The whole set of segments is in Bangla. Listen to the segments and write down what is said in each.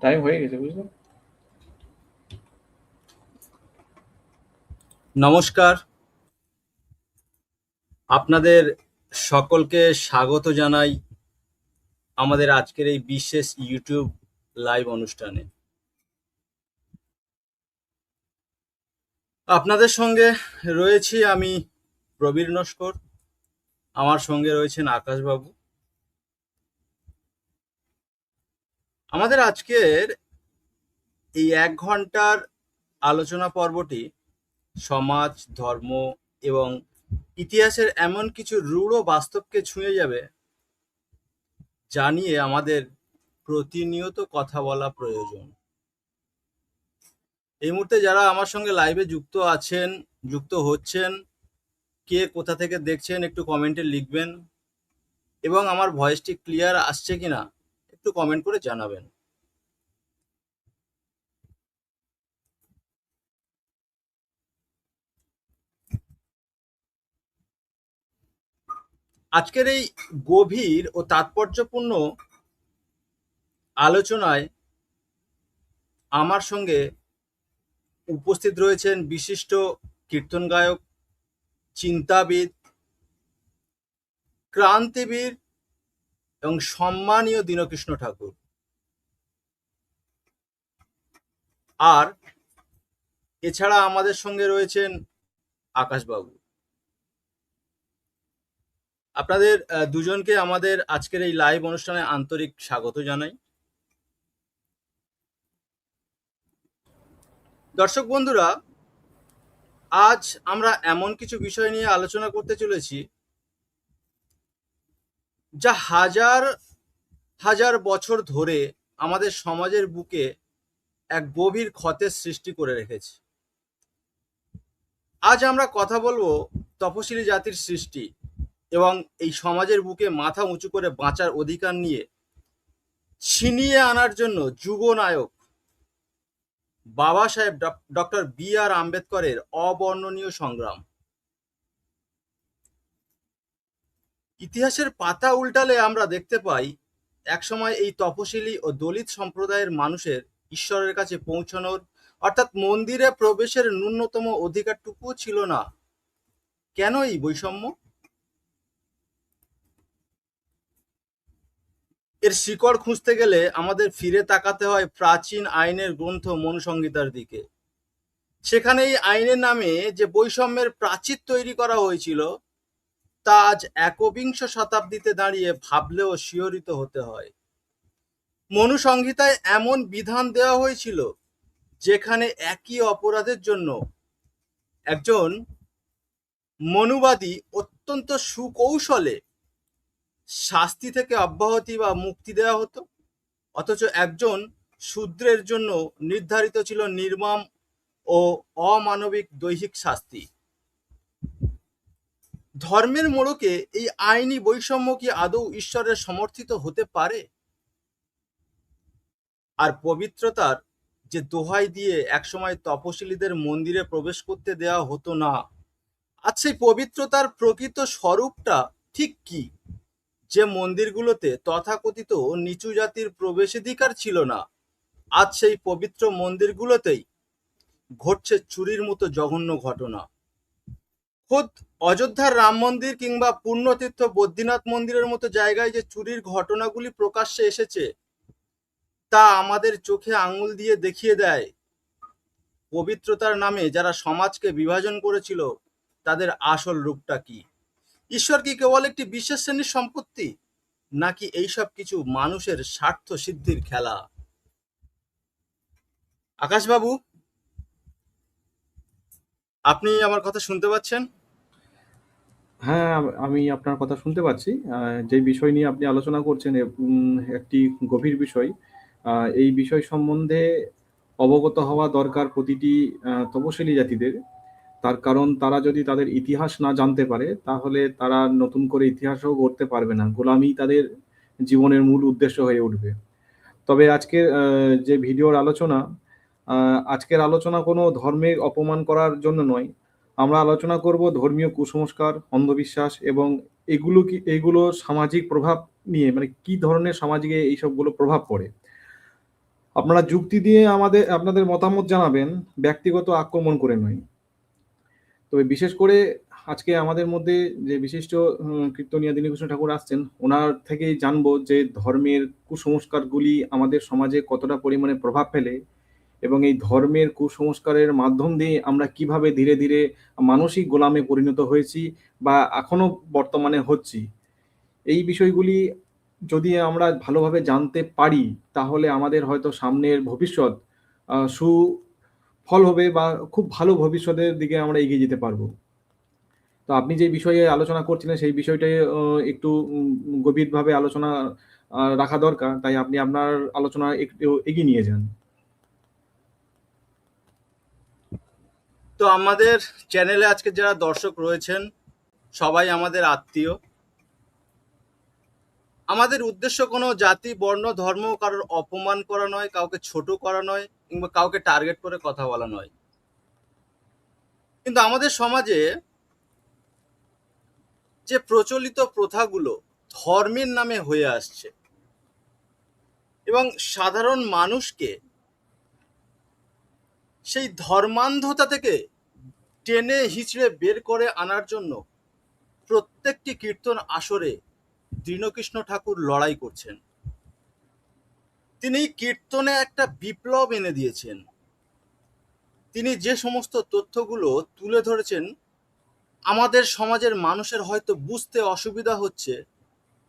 টাইম হয়ে গেছে, বুঝলে? নমস্কার, আপনাদের সকলকে স্বাগত জানাই আমাদের আজকের এই বিশেষ ইউটিউব লাইভ অনুষ্ঠানে। আপনাদের সঙ্গে রয়েছি আমি প্রবীর নস্কর, আমার সঙ্গে রয়েছেন আকাশবাবু। আমাদের আজকের এই 1 ঘন্টার আলোচনা পর্বটি সমাজ, ধর্ম এবং ইতিহাসের এমন কিছু রূঢ় বাস্তবকে ছুঁয়ে যাবে যা নিয়ে আমাদের প্রতিনিয়ত কথা বলা প্রয়োজন। এই মুহূর্তে যারা আমার সঙ্গে লাইভে যুক্ত আছেন, যুক্ত হচ্ছেন, কে কোথা থেকে দেখছেন একটু কমেন্টে লিখবেন এবং আমার ভয়েসটি ক্লিয়ার আসছে কিনা একটু কমেন্ট করে জানাবেন। আজকের এই গভীর ও তাৎপর্যপূর্ণ আলোচনায় আমার সঙ্গে উপস্থিত রয়েছেন বিশিষ্ট কীর্তন গায়ক, চিন্তাবিদ, ক্রান্তিবীর এবং সম্মানীয় দীনকৃষ্ণ ঠাকুর। আর এছাড়া আমাদের সঙ্গে রয়েছেন আকাশবাবু। আপনাদের দুজনকে আমাদের আজকের এই লাইভ অনুষ্ঠানে আন্তরিক স্বাগত জানাই। দর্শক বন্ধুরা, আজ আমরা এমন কিছু বিষয় নিয়ে আলোচনা করতে চলেছি যা হাজার হাজার বছর ধরে আমাদের সমাজের বুকে এক গভীর ক্ষতের সৃষ্টি করে রেখেছে। আজ আমরা কথা বলবো তপশিলি জাতির সৃষ্টি এবং এই সমাজের বুকে মাথা উঁচু করে বাঁচার অধিকার নিয়ে ছিনিয়ে আনার জন্য যুগনায়ক বাবা সাহেব ডক্টর বি.আর. আম্বেদকরের অবর্ণনীয় সংগ্রাম। ইতিহাসের পাতা উল্টালে আমরা দেখতে পাই একসময় এই তপশিলি ও দলিত সম্প্রদায়ের মানুষের ঈশ্বরের কাছে পৌঁছানোর অর্থাৎ মন্দিরে প্রবেশের ন্যূনতম অধিকারটুকুও ছিল না। কেন এই বৈষম্য? এর শিকড় খুঁজতে গেলে আমাদের ফিরে তাকাতে হয় প্রাচীন আইনের গ্রন্থ মনুসংহিতার দিকে। সেখানে এই আইনের নামে যে বৈষম্যের প্রাচীর তৈরি করা হয়েছিল তা আজ একবিংশ শতাব্দীতে দাঁড়িয়ে ভাবলেও শিহরিত হতে হয়। মনুসংহিতায় এমন বিধান দেওয়া হয়েছিল যেখানে একই অপরাধের জন্য একজন মনুবাদী অত্যন্ত সুকৌশলে শাস্তি থেকে অব্যাহতি বা মুক্তি দেওয়া হতো, অথচ একজন শূদ্রের জন্য নির্ধারিত ছিল নির্মম ও অমানবিক দৈহিক শাস্তি। ধর্মের মোড়কে এই আইনি বৈষম্য কি আদৌ ঈশ্বরের সমর্থিত হতে পারে? আর পবিত্রতার যে দোহাই দিয়ে একসময় তপশিলীদের মন্দিরে প্রবেশ করতে দেওয়া হতো না, আজ সেই পবিত্রতার প্রকৃত স্বরূপটা ঠিক কি? যে মন্দিরগুলোতে তথাকথিত নিচু জাতির প্রবেশাধিকার ছিল না, আজ সেই পবিত্র মন্দিরগুলোতেই ঘটছে চুরির মতো জঘন্য ঘটনা। খোদ অযোধ্যার রাম মন্দির কিংবা পুণ্যতীর্থ বদ্রীনাথ মন্দিরের মতো জায়গায় যে চুরির ঘটনাগুলি প্রকাশ্যে এসেছে তা আমাদের চোখে আঙুল দিয়ে দেখিয়ে দেয় পবিত্রতার নামে যারা সমাজকে বিভাজন করেছিল তাদের আসল রূপটা কি। ঈশ্বর কি কেবল একটি বিশেষ শ্রেণীর সম্পত্তি, নাকি এইসব কিছু মানুষের স্বার্থ সিদ্ধির খেলা? আকাশবাবু, আপনি আমার কথা শুনতে পাচ্ছেন? হ্যাঁ, আমি আপনার কথা শুনতে পাচ্ছি। যে বিষয় নিয়ে আপনি আলোচনা করছেন একটি গভীর বিষয়। এই বিষয় সম্বন্ধে অবগত হওয়া দরকার প্রতিটি তপশিলি জাতিদের। তার কারণ তারা যদি তাদের ইতিহাস না জানতে পারে তাহলে তারা নতুন করে ইতিহাসও গড়তে পারবে না। গোলামি তাদের জীবনের মূল উদ্দেশ্য হয়ে উঠবে। তবে আজকের যে ভিডিওর আলোচনা, আজকের আলোচনা কোনো ধর্মের অপমান করার জন্য নয়। আমরা আলোচনা করব ধর্মীয় কুসংস্কার, অন্ধবিশ্বাস এবং এগুলো সামাজিক প্রভাব নিয়ে, মানে কি ধরনের সামাজিক এইসবগুলো প্রভাব পড়ে। আপনারা যুক্তি দিয়ে আপনাদের মতামত জানাবেন, ব্যক্তিগত আক্রমণ করে নয়। তবে বিশেষ করে আজকে আমাদের মধ্যে যে বিশিষ্ট কীর্তনীয় দীনকৃষ্ণ ঠাকুর আসছেন, ওনার থেকেই জানবো যে ধর্মের কুসংস্কারগুলি আমাদের সমাজে কতটা পরিমাণে প্রভাব ফেলে এবং এই ধর্মের কুসংস্কারের মাধ্যম দিয়ে আমরা কিভাবে ধীরে ধীরে মানসিক গোলামে পরিণত হয়েছি বা এখনো বর্তমানে হচ্ছি। এই বিষয়গুলি যদি আমরা ভালোভাবে জানতে পারি, তাহলে আমাদের হয়তো সামনের ভবিষ্যৎ সুফল হবে বা খুব ভালো ভবিষ্যতের দিকে আমরা এগিয়ে যেতে পারবো। তো আপনি যে বিষয়ে আলোচনা করছিলেন সেই বিষয়টাই একটু গভীরভাবে আলোচনা রাখা দরকার। তাই আপনি আপনার আলোচনা একটু এগিয়ে নিয়ে যান। তো আমাদের চ্যানেলে আজকে যারা দর্শক রয়েছেন সবাই আমাদের আত্মীয়। আমাদের উদ্দেশ্য কোনো জাতি, বর্ণ, ধর্ম কারোর অপমান করা নয়, কাউকে ছোট করা নয়, কিংবা কাউকে টার্গেট করে কথা বলা নয়। কিন্তু আমাদের সমাজে যে প্রচলিত প্রথাগুলো ধর্মের নামে হয়ে আসছে এবং সাধারণ মানুষকে সেই ধর্মান্ধতা থেকে টেনে হিচড়ে বের করে আনার জন্য প্রত্যেকটি কীর্তন আসরে দীনকৃষ্ণ ঠাকুর লড়াই করছেন। তিনি কীর্তনে একটা বিপ্লব এনে দিয়েছেন। তিনি যে সমস্ত তথ্যগুলো তুলে ধরেছেন, আমাদের সমাজের মানুষের হয়তো বুঝতে অসুবিধা হচ্ছে,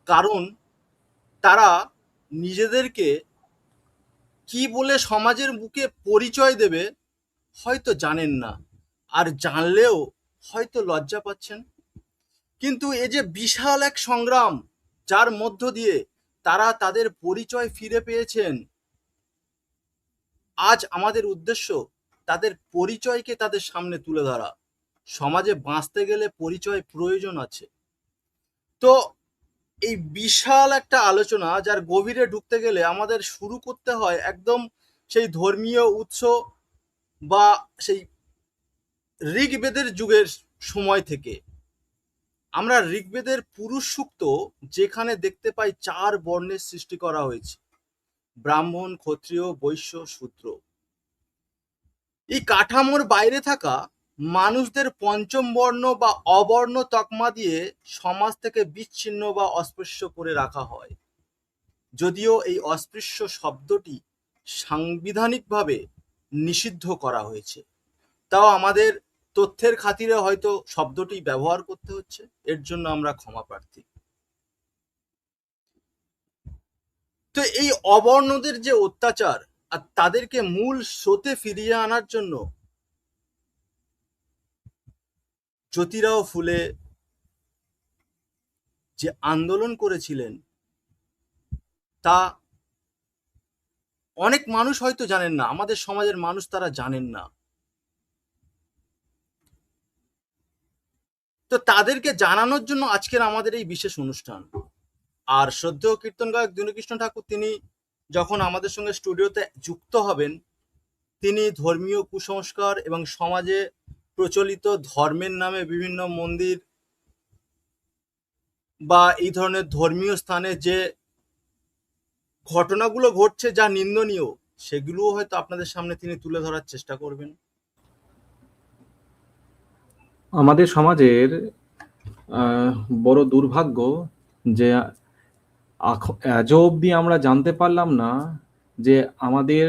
কারণ তারা নিজেদেরকে কি বলে সমাজের বুকে পরিচয় দেবে হয়তো জানেন না, আর জানলেও হয়তো লজ্জা পাচ্ছেন। কিন্তু এ যে বিশাল এক সংগ্রাম, যার মধ্য দিয়ে তারা তাদের পরিচয় ফিরে পেয়েছেন। আজ আমাদের উদ্দেশ্য তাদের পরিচয়কে তাদের সামনে তুলে ধরা। সমাজে বাঁচতে গেলে পরিচয় প্রয়োজন আছে। তো এই বিশাল একটা আলোচনা, যার গভীরে ঢুকতে গেলে আমাদের শুরু করতে হয় একদম সেই ধর্মীয় উৎস বা সেই ঋগ্বেদের যুগের সময় থেকে। আমরা ঋগ্বেদের পুরুষ সূক্ত যেখানে দেখতে পাই 4 বর্ণের সৃষ্টি করা হয়েছে: ব্রাহ্মণ, ক্ষত্রিয়, বৈশ্য, শূদ্র। এই কাঠামোর বাইরে থাকা মানুষদের পঞ্চম বর্ণ বা অবর্ণ তকমা দিয়ে সমাজ থেকে বিচ্ছিন্ন বা অস্পৃশ্য করে রাখা হয়। যদিও এই অস্পৃশ্য শব্দটি সাংবিধানিকভাবে নিষিদ্ধ করা হয়েছে, তাও আমাদের তথ্যের খাতিরে হয়তো শব্দটি ব্যবহার করতে হচ্ছে। এর জন্য আমরা ক্ষমা প্রার্থী। তো এই অবর্ণদের যে অত্যাচার আর তাদেরকে মূল স্রোতে ফিরিয়ে আনার জন্য জ্যোতিরাও ফুলে যে আন্দোলন করেছিলেন, তা অনেক মানুষ হয়তো জানেন না। আমাদের সমাজের মানুষ তারা জানেন না। তো তাদেরকে জানানোর জন্য আজকের আমাদের এই বিশেষ অনুষ্ঠান। আর শ্রদ্ধেয় কীর্তন গায়ক দীনকৃষ্ণ ঠাকুর তিনি যখন আমাদের সঙ্গে স্টুডিওতে যুক্ত হবেন, তিনি ধর্মীয় কুসংস্কার এবং সমাজে প্রচলিত ধর্মের নামে বিভিন্ন মন্দির বা এই ধরনের ধর্মীয় স্থানে যে ঘটনাগুলো ঘটছে যা নিন্দনীয়, সেগুলোও হয়তো আপনাদের সামনে তিনি তুলে ধরার চেষ্টা করবেন। আমাদের সমাজের বড় দুর্ভাগ্য যে আজও অবধি আমরা জানতে পারলাম না যে আমাদের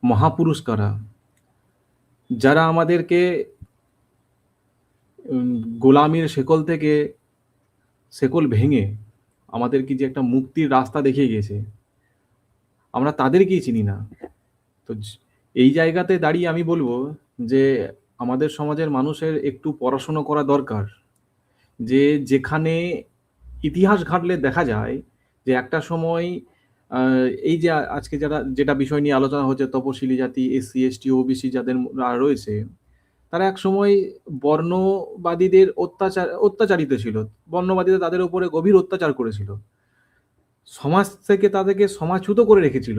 মহাপুরুষ কারা, যারা আমাদেরকে গোলামির শেকল ভেঙে আমাদেরকে যে একটা মুক্তির রাস্তা দেখিয়ে গেছে, আমরা তাদেরকেই চিনি না। তো এই জায়গাতে দাঁড়িয়ে আমি বলবো যে আমাদের সমাজের মানুষের একটু পড়াশুনো করা দরকার। যে যেখানে ইতিহাস ঘাঁটলে দেখা যায় যে একটা সময় এই যে আজকে যেটা বিষয় নিয়ে আলোচনা হচ্ছে, তপশিলি জাতি, এসসি, এসটি, ওবিসি যাদের রয়েছে, তারা একসময় বর্ণবাদীদের অত্যাচারিত ছিল। বর্ণবাদীরা তাদের উপরে গভীর অত্যাচার করেছিল, সমাজ থেকে তাদেরকে সমাজচ্যুত করে রেখেছিল,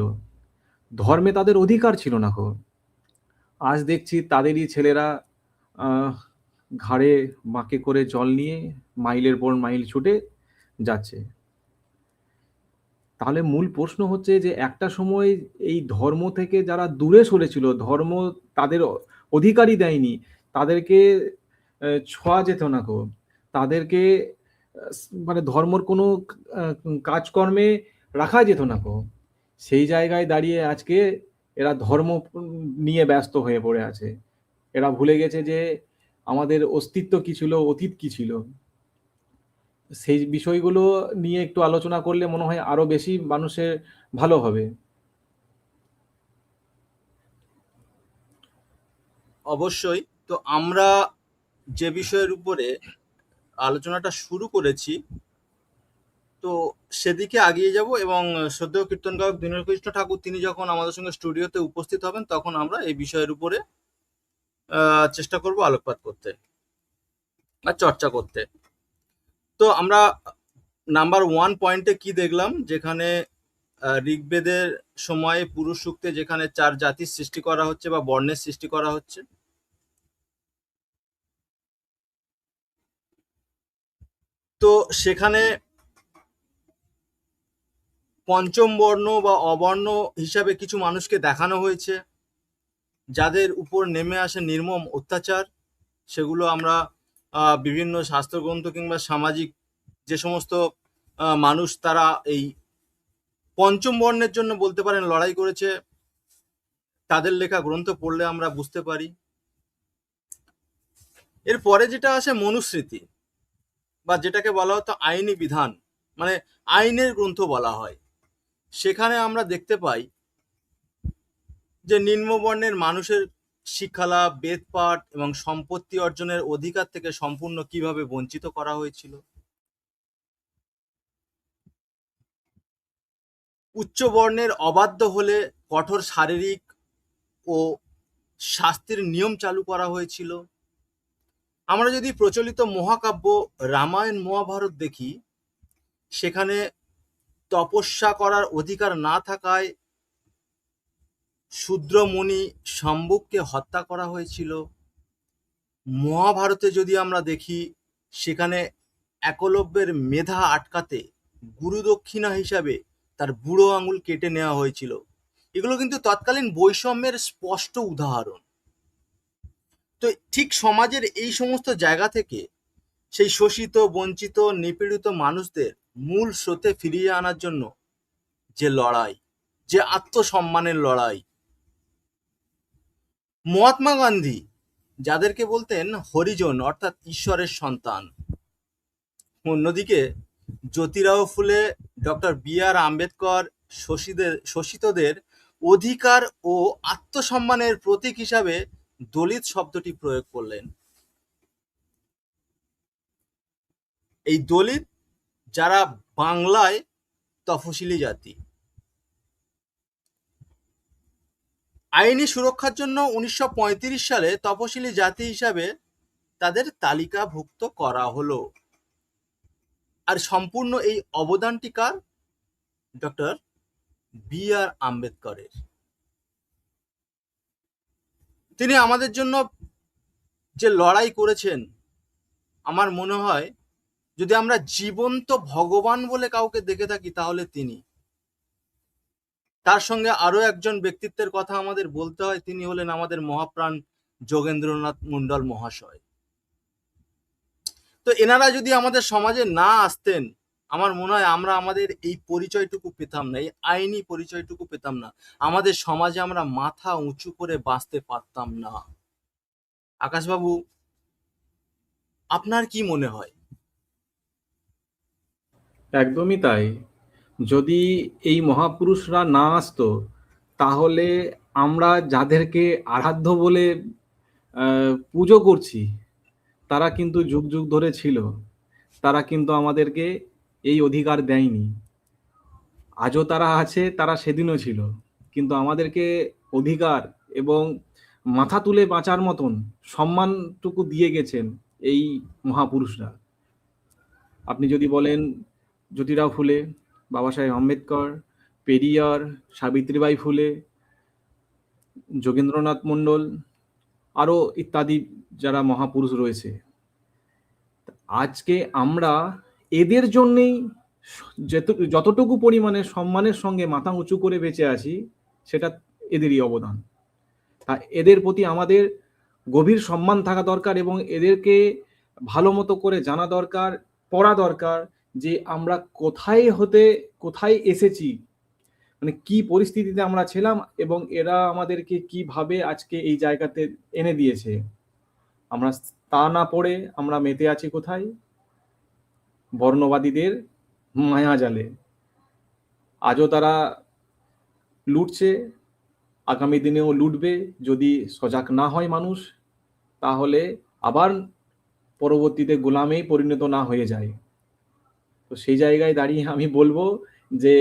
ধর্মে তাদের অধিকার ছিল না। আজ দেখছি তাদেরই ছেলেরা ঘাড়ে বাঁকে করে জল নিয়ে মাইলের পর মাইল ছুটে যাচ্ছে। তাহলে মূল প্রশ্ন হচ্ছে যে একটা সময় এই ধর্ম থেকে যারা দূরে সরেছিল, ধর্ম তাদের অধিকারই দেয়নি, তাদেরকে ছোঁয়া যেত না কো, তাদেরকে মানে ধর্মর কোনো আহ, কাজকর্মে রাখা যেত না কো। সেই জায়গায় দাঁড়িয়ে আজকে এরা ধর্ম নিয়ে ব্যস্ত হয়ে পড়ে আছে। এরা ভুলে গেছে যে আমাদের অস্তিত্ব কি ছিল, অতীত কি ছিল। সেই বিষয়গুলো নিয়ে একটু আলোচনা করলে মনে হয় আরো বেশি মানুষের ভালো হবে। অবশ্যই। তো আমরা যে বিষয়ের উপরে আলোচনাটা শুরু করেছি, তো সেদিকে এগিয়ে যাব, এবং শ্রদ্ধেয় কীর্তন গায়ক দীনকৃষ্ণ ঠাকুর তিনি যখন আমাদের সঙ্গে স্টুডিওতে উপস্থিত হবেন তখন আমরা এই বিষয়ের উপরে চেষ্টা করব আলোকপাত করতে বা চর্চা করতে। তো আমরা নাম্বার 1 পয়েন্টে কি দেখলাম, যেখানে ঋগ্বেদের সময়ে পুরুষ সূক্তে যেখানে 4 জাতির সৃষ্টি করা হচ্ছে বা বর্ণের সৃষ্টি করা হচ্ছে, তো সেখানে পঞ্চম বর্ণ বা অবর্ণ হিসাবে কিছু মানুষকে দেখানো হয়েছে, যাদের উপর নেমে আসে নির্মম অত্যাচার। সেগুলো আমরা বিভিন্ন শাস্ত্রগ্রন্থ কিংবা সামাজিক যে সমস্ত মানুষ তারা এই পঞ্চম বর্ণের জন্য বলতে পারেন লড়াই করেছে, তাদের লেখা গ্রন্থ পড়লে আমরা বুঝতে পারি। এরপরে যেটা আসে মনুস্মৃতি, বা যেটাকে বলা হতো আইনি বিধান, মানে আইনের গ্রন্থ বলা হয়। সেখানে আমরা দেখতে পাই যে নিম্নবর্ণের মানুষের শিক্ষালাভ, বেদপাঠ এবং সম্পত্তি অর্জনের অধিকার থেকে সম্পূর্ণ কিভাবে বঞ্চিত করা হয়েছিল। উচ্চ বর্ণের অবাধ্য হলে কঠোর শারীরিক ও শাস্তির নিয়ম চালু করা হয়েছিল। আমরা যদি প্রচলিত মহাকাব্য রামায়ণ মহাভারত দেখি, সেখানে তপস্যা করার অধিকার না থাকায় শূদ্রমণি শাম্বুককে হত্যা করা হয়েছিল। মহাভারতে যদি আমরা দেখি, সেখানে একলব্যের মেধা আটকাতে গুরুদক্ষিণা হিসাবে তার বুড়ো আঙুল কেটে নেওয়া হয়েছিল। এগুলো কিন্তু তৎকালীন বৈষম্যের স্পষ্ট উদাহরণ। তো ঠিক সমাজের এই সমস্ত জায়গা থেকে সেই শোষিত, বঞ্চিত, নিপীড়িত মানুষদের মূল স্রোতে ফিরিয়ে আনার জন্য যে লড়াই, যে আত্মসম্মানের লড়াই, মহাত্মা গান্ধী যাদেরকে বলতেন হরিজন অর্থাৎ ঈশ্বরের সন্তান, অন্যদিকে জ্যোতিরাও ফুলে, ডক্টর বি আর আম্বেদকর শোষিতদের অধিকার ও আত্মসম্মানের প্রতীক হিসাবে দলিত শব্দটি প্রয়োগ করলেন। এই দলিত যারা বাংলায় তফসিলি জাতি, আইনি সুরক্ষার জন্য 1935 সালে তফসিলি জাতি হিসাবে তাদের তালিকাভুক্ত করা হলো। আর সম্পূর্ণ এই অবদানটি কার? ডক্টর বি আর আম্বেদকরের। তিনি আমাদের জন্য যে লড়াই করেছেন, আমার মনে হয় যদি আমরা জীবন্ত ভগবান বলে কাউকে দেখে থাকি তাহলে তিনি। তার সঙ্গে আরো একজন ব্যক্তিত্বের কথা আমাদের বলতে হয়, তিনি হলেন আমাদের মহাপ্রাণ যোগেন্দ্রনাথ মণ্ডল মহাশয়। তো এনারা যদি আমাদের সমাজে না আসতেন, আমার মনে হয় আমরা আমাদের এই পরিচয়টুকু পেতাম না, এই আইনি পরিচয়টুকু পেতাম না, আমাদের সমাজে আমরা মাথা উঁচু করে বাঁচতে পারতাম না। আকাশবাবু, আপনার কি মনে হয়? একদমই তাই। যদি এই মহাপুরুষরা না আসতো, তাহলে আমরা যাদেরকে আরাধ্য বলে পুজো করছি, তারা কিন্তু যুগ যুগ ধরে ছিল। তারা কিন্তু আমাদেরকে এই অধিকার দেয়নি। আজও তারা আছে, তারা সেদিনও ছিল, কিন্তু আমাদেরকে অধিকার এবং মাথা তুলে বাঁচার মতন সম্মানটুকু দিয়ে গেছেন এই মহাপুরুষরা। আপনি যদি বলেন জ্যোতিরাও ফুলে, বাবা সাহেব আম্বেদকর, পেরিয়ার, সাবিত্রীবাই ফুলে, যোগেন্দ্রনাথ মণ্ডল, আরও ইত্যাদি যারা মহাপুরুষ রয়েছে, আজকে আমরা এদের জন্যেই যতটুকু পরিমাণে সম্মানের সঙ্গে মাথা উঁচু করে বেঁচে আছি, সেটা এদেরই অবদান। তা এদের প্রতি আমাদের গভীর সম্মান থাকা দরকার এবং এদেরকে ভালো মতো করে জানা দরকার, পড়া দরকার যে আমরা কোথায় এসেছি, মানে কি পরিস্থিতিতে আমরা ছিলাম এবং এরা আমাদেরকে কিভাবে আজকে এই জায়গাতে এনে দিয়েছে। আমরা তা না পড়ে আমরা মেতে আছি কোথায়? বর্ণবাদীদের মায়াজালে। আজও তারা লুটছে, আগামী দিনেও লুটবে যদি সজাগ না হয় মানুষ, তাহলে আবার পরবর্তীতে গোলামেই পরিণত না হয়ে যায়। তো সেই জায়গায় দাঁড়িয়ে আমি বলবো যে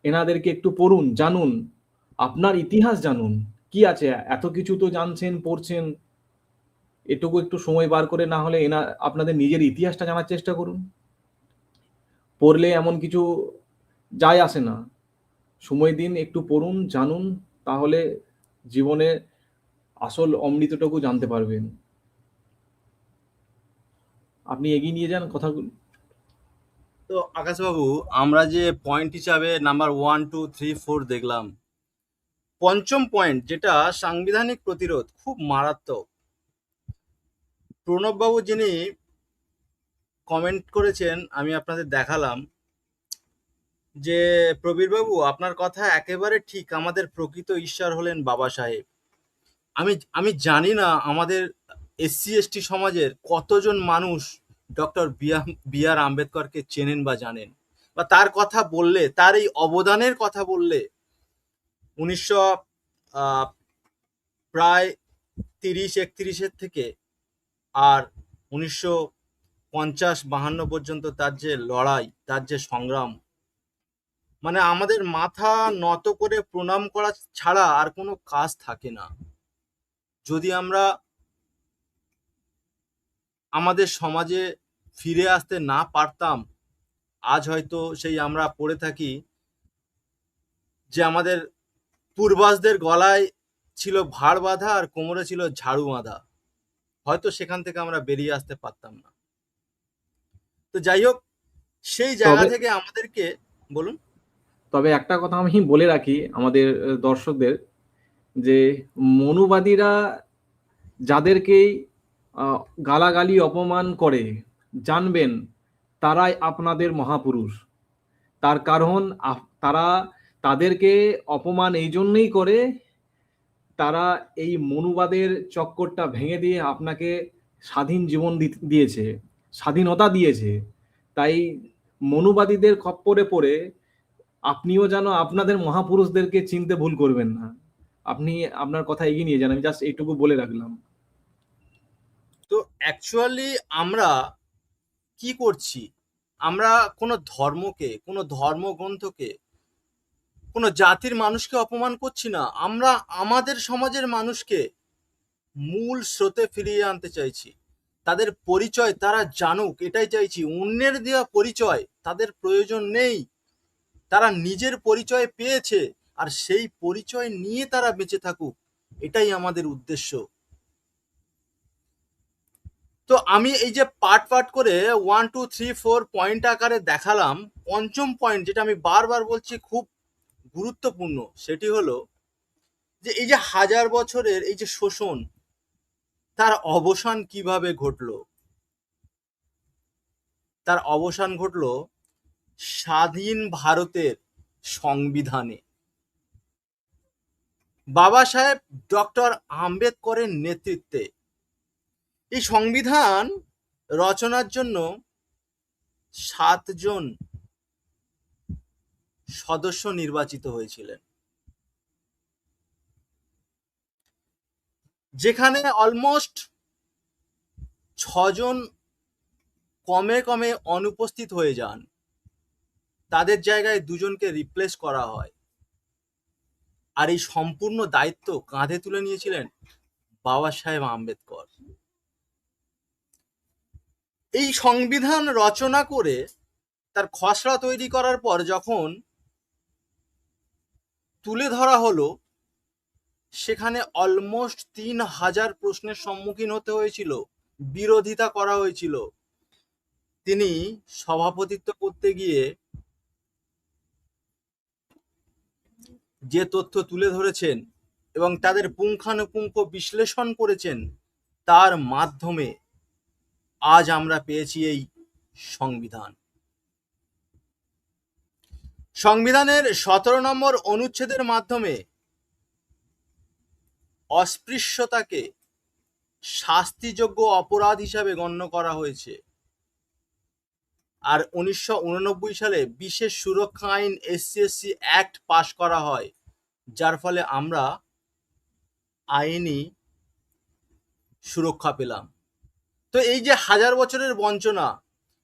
এনাদেরকে একটু পড়ুন, জানুন, আপনার ইতিহাস জানুন। কি আছে, এত কিছু তো জানছেন, পড়ছেন, এটুকু একটু সময় বার করে না হলে আপনাদের নিজের ইতিহাসটা জানার চেষ্টা করুন। পড়লে এমন কিছু যায় আসে না, সময় দিন, একটু পড়ুন, জানুন, তাহলে জীবনে আসল অমৃতটুকু জানতে পারবেন। আপনি এগিয়ে নিয়ে যান কথাগুলো। তো আকাশবাবু, আমরা যে পয়েন্ট হিসাবে নাম্বার 1, 2, 3, 4 দেখলাম, পঞ্চম পয়েন্ট যেটা সাংবিধানিক প্রতিরোধ, খুব মারাত্মক। প্রণববাবু যিনি কমেন্ট করেছেন, আমি আপনাদের দেখালাম যে প্রবীরবাবু আপনার কথা একেবারে ঠিক, আমাদের প্রকৃত ঈশ্বর হলেন বাবা সাহেব। আমি জানি না আমাদের এসসি এসটি সমাজের কতজন মানুষ ডক্টর বি আর আম্বেদকরকে চেনেন বা জানেন, বা তার কথা বললে, তার এই অবদানের কথা বললে 1900 প্রায় 30-31 থেকে আর 1950-52 পর্যন্ত তার যে লড়াই, তার যে সংগ্রাম, মানে আমাদের মাথা নত করে প্রণাম করা ছাড়া আর কোনো কাজ থাকে না। যদি আমরা আমাদের সমাজে ফিরে আসতে না পারতাম, আজ হয়তো সেই আমরা পড়ে থাকি যে আমাদের পূর্বজদের গলায় ছিল ভাড় বাঁধা আর কোমরে ছিল ঝাড়ু বাঁধা, হয়তো সেখান থেকে আমরা বেরিয়ে আসতে পারতাম না। তো যাই হোক, সেই জায়গা তবে থেকে আমাদেরকে বলুন। তবে একটা কথা আমি বলে রাখি আমাদের দর্শকদের, যে মনুবাদীরা যাদেরকেই আহ, গালাগালি অপমান করে, জানবেন তারাই আপনাদের মহাপুরুষ। তার কারণ তারা তাদেরকে অপমান এই জন্যই করে, তারা এই মনুবাদের চক্করটা ভেঙে দিয়ে আপনাকে স্বাধীন জীবন দিয়েছে, স্বাধীনতা দিয়েছে। তাই মনুবাদীদের খপ্পরে পড়ে আপনিও যেন আপনাদের মহাপুরুষদেরকে চিনতে ভুল করবেন না। আপনি আপনার কথা এগিয়ে নিয়ে যান, আমি জাস্ট এইটুকু বলে রাখলাম। তো অ্যাকচুয়ালি আমরা কি করছি? আমরা কোনো ধর্মকে, কোনো ধর্মগ্রন্থকে, কোনো জাতির মানুষকে অপমান করছি না। আমরা আমাদের সমাজের মানুষকে মূল স্রোতে ফিরিয়ে আনতে চাইছি। তাদের পরিচয় তারা জানুক, এটাই চাইছি। অন্যের দেওয়া পরিচয় তাদের প্রয়োজন নেই। তারা নিজের পরিচয় পেয়েছে, আর সেই পরিচয় নিয়ে তারা বেঁচে থাকুক, এটাই আমাদের উদ্দেশ্য। তো আমি এই যে পার্ট পার্ট করে 1, 2, 3, 4 পয়েন্ট আকারে দেখালাম, পঞ্চম পয়েন্ট যেটা আমি বারবার বলছি খুব গুরুত্বপূর্ণ, সেটি হলো যে এই যে হাজার বছরের এই যে শোষণ, তার অবসান কিভাবে ঘটলো? তার অবসান ঘটলো স্বাধীন ভারতের সংবিধানে, বাবা সাহেব ডক্টর আম্বেদকরের নেতৃত্বে। এই সংবিধান রচনার জন্য 7 জন সদস্য নির্বাচিত হয়েছিলেন, যেখানে অলমোস্ট 6 জন কমে কমে অনুপস্থিত হয়ে যান। তাদের জায়গায় 2 জনকে রিপ্লেস করা হয়। আর এই সম্পূর্ণ দায়িত্ব কাঁধে তুলে নিয়েছিলেন বাবা সাহেব আম্বেদকর। এই সংবিধান রচনা করে তার খসড়া তৈরি করার পর যখন তুলে ধরা হলো, সেখানে অলমোস্ট 3000 প্রশ্নের সম্মুখীন হতে হয়েছিল, বিরোধিতা করা হয়েছিল। তিনি সভাপতিত্ব করতে গিয়ে যে তথ্য তুলে ধরেছেন এবং তাদের পুঙ্খানুপুঙ্খ বিশ্লেষণ করেছেন, তার মাধ্যমে আজ আমরা পেয়েছি এই সংবিধান। সংবিধানের 17 নম্বর অনুচ্ছেদের মাধ্যমে অস্পৃশ্যতাকে শাস্তিযোগ্য অপরাধ হিসাবে গণ্য করা হয়েছে। আর 1989 সালে বিশেষ সুরক্ষা আইন SC/SC অ্যাক্ট পাশ করা হয়, যার ফলে আমরা আইনি সুরক্ষা পেলাম। তো এই যে হাজার বছরের বঞ্চনা,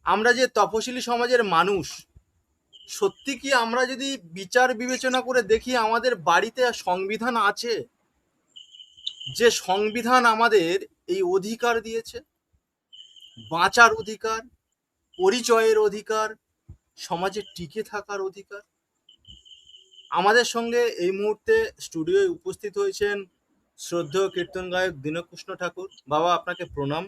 আমরা যে তপশিলি সমাজের মানুষ, সত্যি কি আমরা যদি বিচার বিবেচনা করে দেখি আমাদের বাড়িতে সংবিধান আছে? যে সংবিধান আমাদের এই অধিকার দিয়েছে, বাঁচার অধিকার, পরিচয়ের অধিকার, সমাজে টিকে থাকার অধিকার। আমাদের সঙ্গে এই মুহূর্তে স্টুডিওয় উপস্থিত হয়েছেন শ্রদ্ধেয় কীর্তন গায়ক দীনকৃষ্ণ ঠাকুর। বাবা, আপনাকে প্রণাম।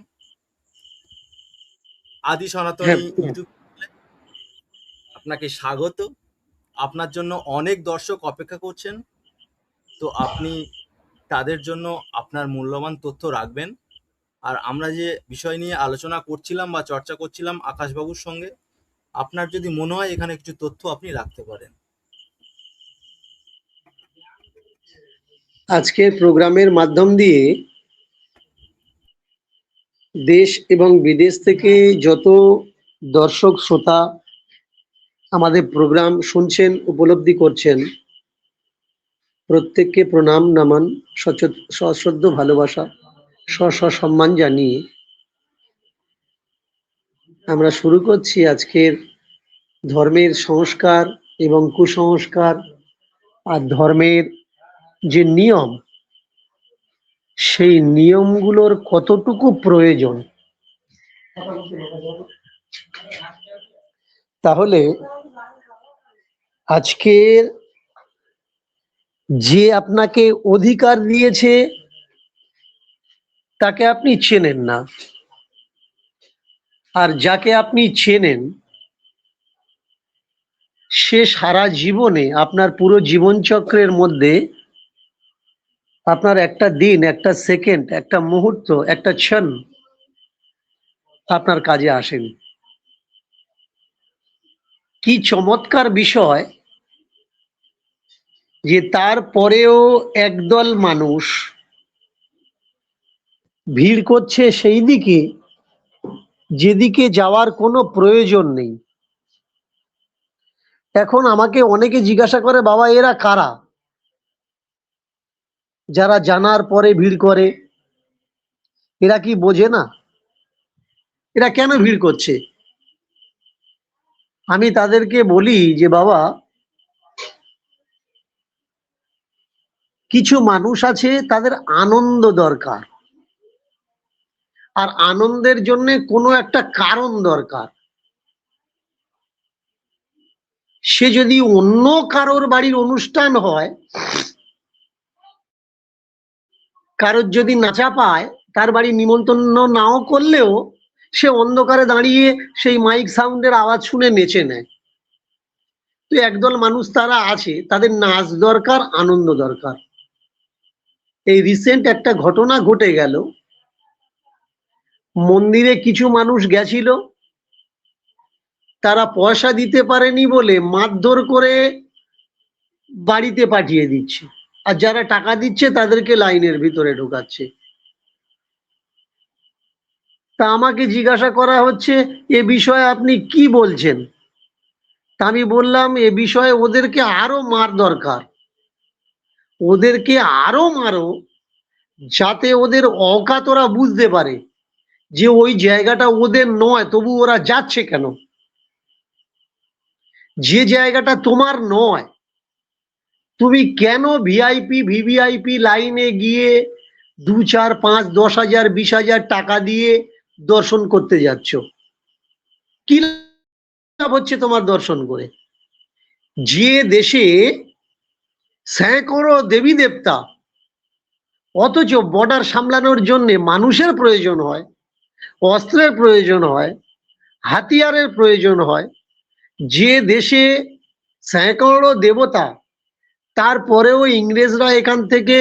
আদি সনাতনী ইউটিউব আপনাকে স্বাগত। আপনার জন্য অনেক দর্শক অপেক্ষা করছেন, তো আপনি তাদের জন্য আপনার মূল্যবান তথ্য রাখবেন। আর আমরা যে বিষয় নিয়ে আলোচনা করছিলাম বা চর্চা করছিলাম আকাশবাবুর সঙ্গে, আপনার যদি মনে হয় এখানে কিছু তথ্য আপনি রাখতে পারেন। আজকের প্রোগ্রামের মাধ্যম দিয়ে দেশ এবং বিদেশ থেকে যত দর্শক শ্রোতা আমাদের প্রোগ্রাম শুনছেন, উপলব্ধি করছেন, প্রত্যেককে প্রণাম, নমন, সশ্রদ্ধ ভালোবাসা, সম্মান জানিয়ে আমরা শুরু করছি আজকের ধর্মের সংস্কার এবং কুসংস্কার আর ধর্মের যে নিয়ম, সেই নিয়মগুলোর কতটুকু প্রয়োজন। তাহলে আজকের যে আপনাকে অধিকার দিয়েছে তাকে আপনি চেনেন না, আর যাকে আপনি চেনেন সে সারা জীবনে আপনার পুরো জীবনচক্রের মধ্যে আপনার একটা দিন, একটা সেকেন্ড, একটা মুহূর্ত, একটা ক্ষণ আপনার কাজে আসেনি। কি চমৎকার বিষয় যে তারপরেও একদল মানুষ ভিড় করছে সেই দিকে যেদিকে যাওয়ার কোনো প্রয়োজন নেই। এখন আমাকে অনেকে জিজ্ঞাসা করে, বাবা এরা কারা যারা জানার পরে ভিড় করে? এরা কি বোঝে না? এরা কেন ভিড় করছে? আমি তাদেরকে বলি যে বাবা, কিছু মানুষ আছে তাদের আনন্দ দরকার, আর আনন্দের জন্য কোনো একটা কারণ দরকার। সে যদি অন্য কারোর বাড়ির অনুষ্ঠান হয়, কারোর যদি নাচা পায়, তার বাড়ি নিমন্ত্রণ নাও করলেও সে অন্ধকারে দাঁড়িয়ে সেই মাইক সাউন্ডের আওয়াজ শুনে নেচে নেয়। তো একদল মানুষ তারা আছে, তাদের নাচ দরকার, আনন্দ দরকার। এই রিসেন্ট একটা ঘটনা ঘটে গেল। মন্দিরে কিছু মানুষ গেছিল, তারা পয়সা দিতে পারেনি বলে মারধর করে বাড়িতে পাঠিয়ে দিচ্ছে, আর যারা টাকা দিচ্ছে তাদেরকে লাইনের ভিতরে ঢোকাচ্ছে। তা আমাকে জিজ্ঞাসা করা হচ্ছে, এ বিষয়ে আপনি কি বলছেন? তা আমি বললাম, এ বিষয়ে ওদেরকে আরো মার দরকার, ওদেরকে আরো মারো, যাতে ওদের অকাত ওরা বুঝতে পারে যে ওই জায়গাটা ওদের নয়, তবু ওরা যাচ্ছে কেন। যে জায়গাটা তোমার নয়, তুমি কেন ভিআইপি ভিভিআইপি লাইনে গিয়ে 2, 4, 5, 10,000, 20,000 টাকা দিয়ে দর্শন করতে যাচ্ছ? কি লাভ হচ্ছে তোমার দর্শন করে? যে দেশে স্যাঁকড়ো দেবী দেবতা, অথচ বর্ডার সামলানোর জন্য মানুষের প্রয়োজন হয়, অস্ত্রের প্রয়োজন হয়, হাতিয়ারের প্রয়োজন হয়, যে দেশে স্যাঁকড়ো দেবতা তারপরেও ইংরেজরা এখান থেকে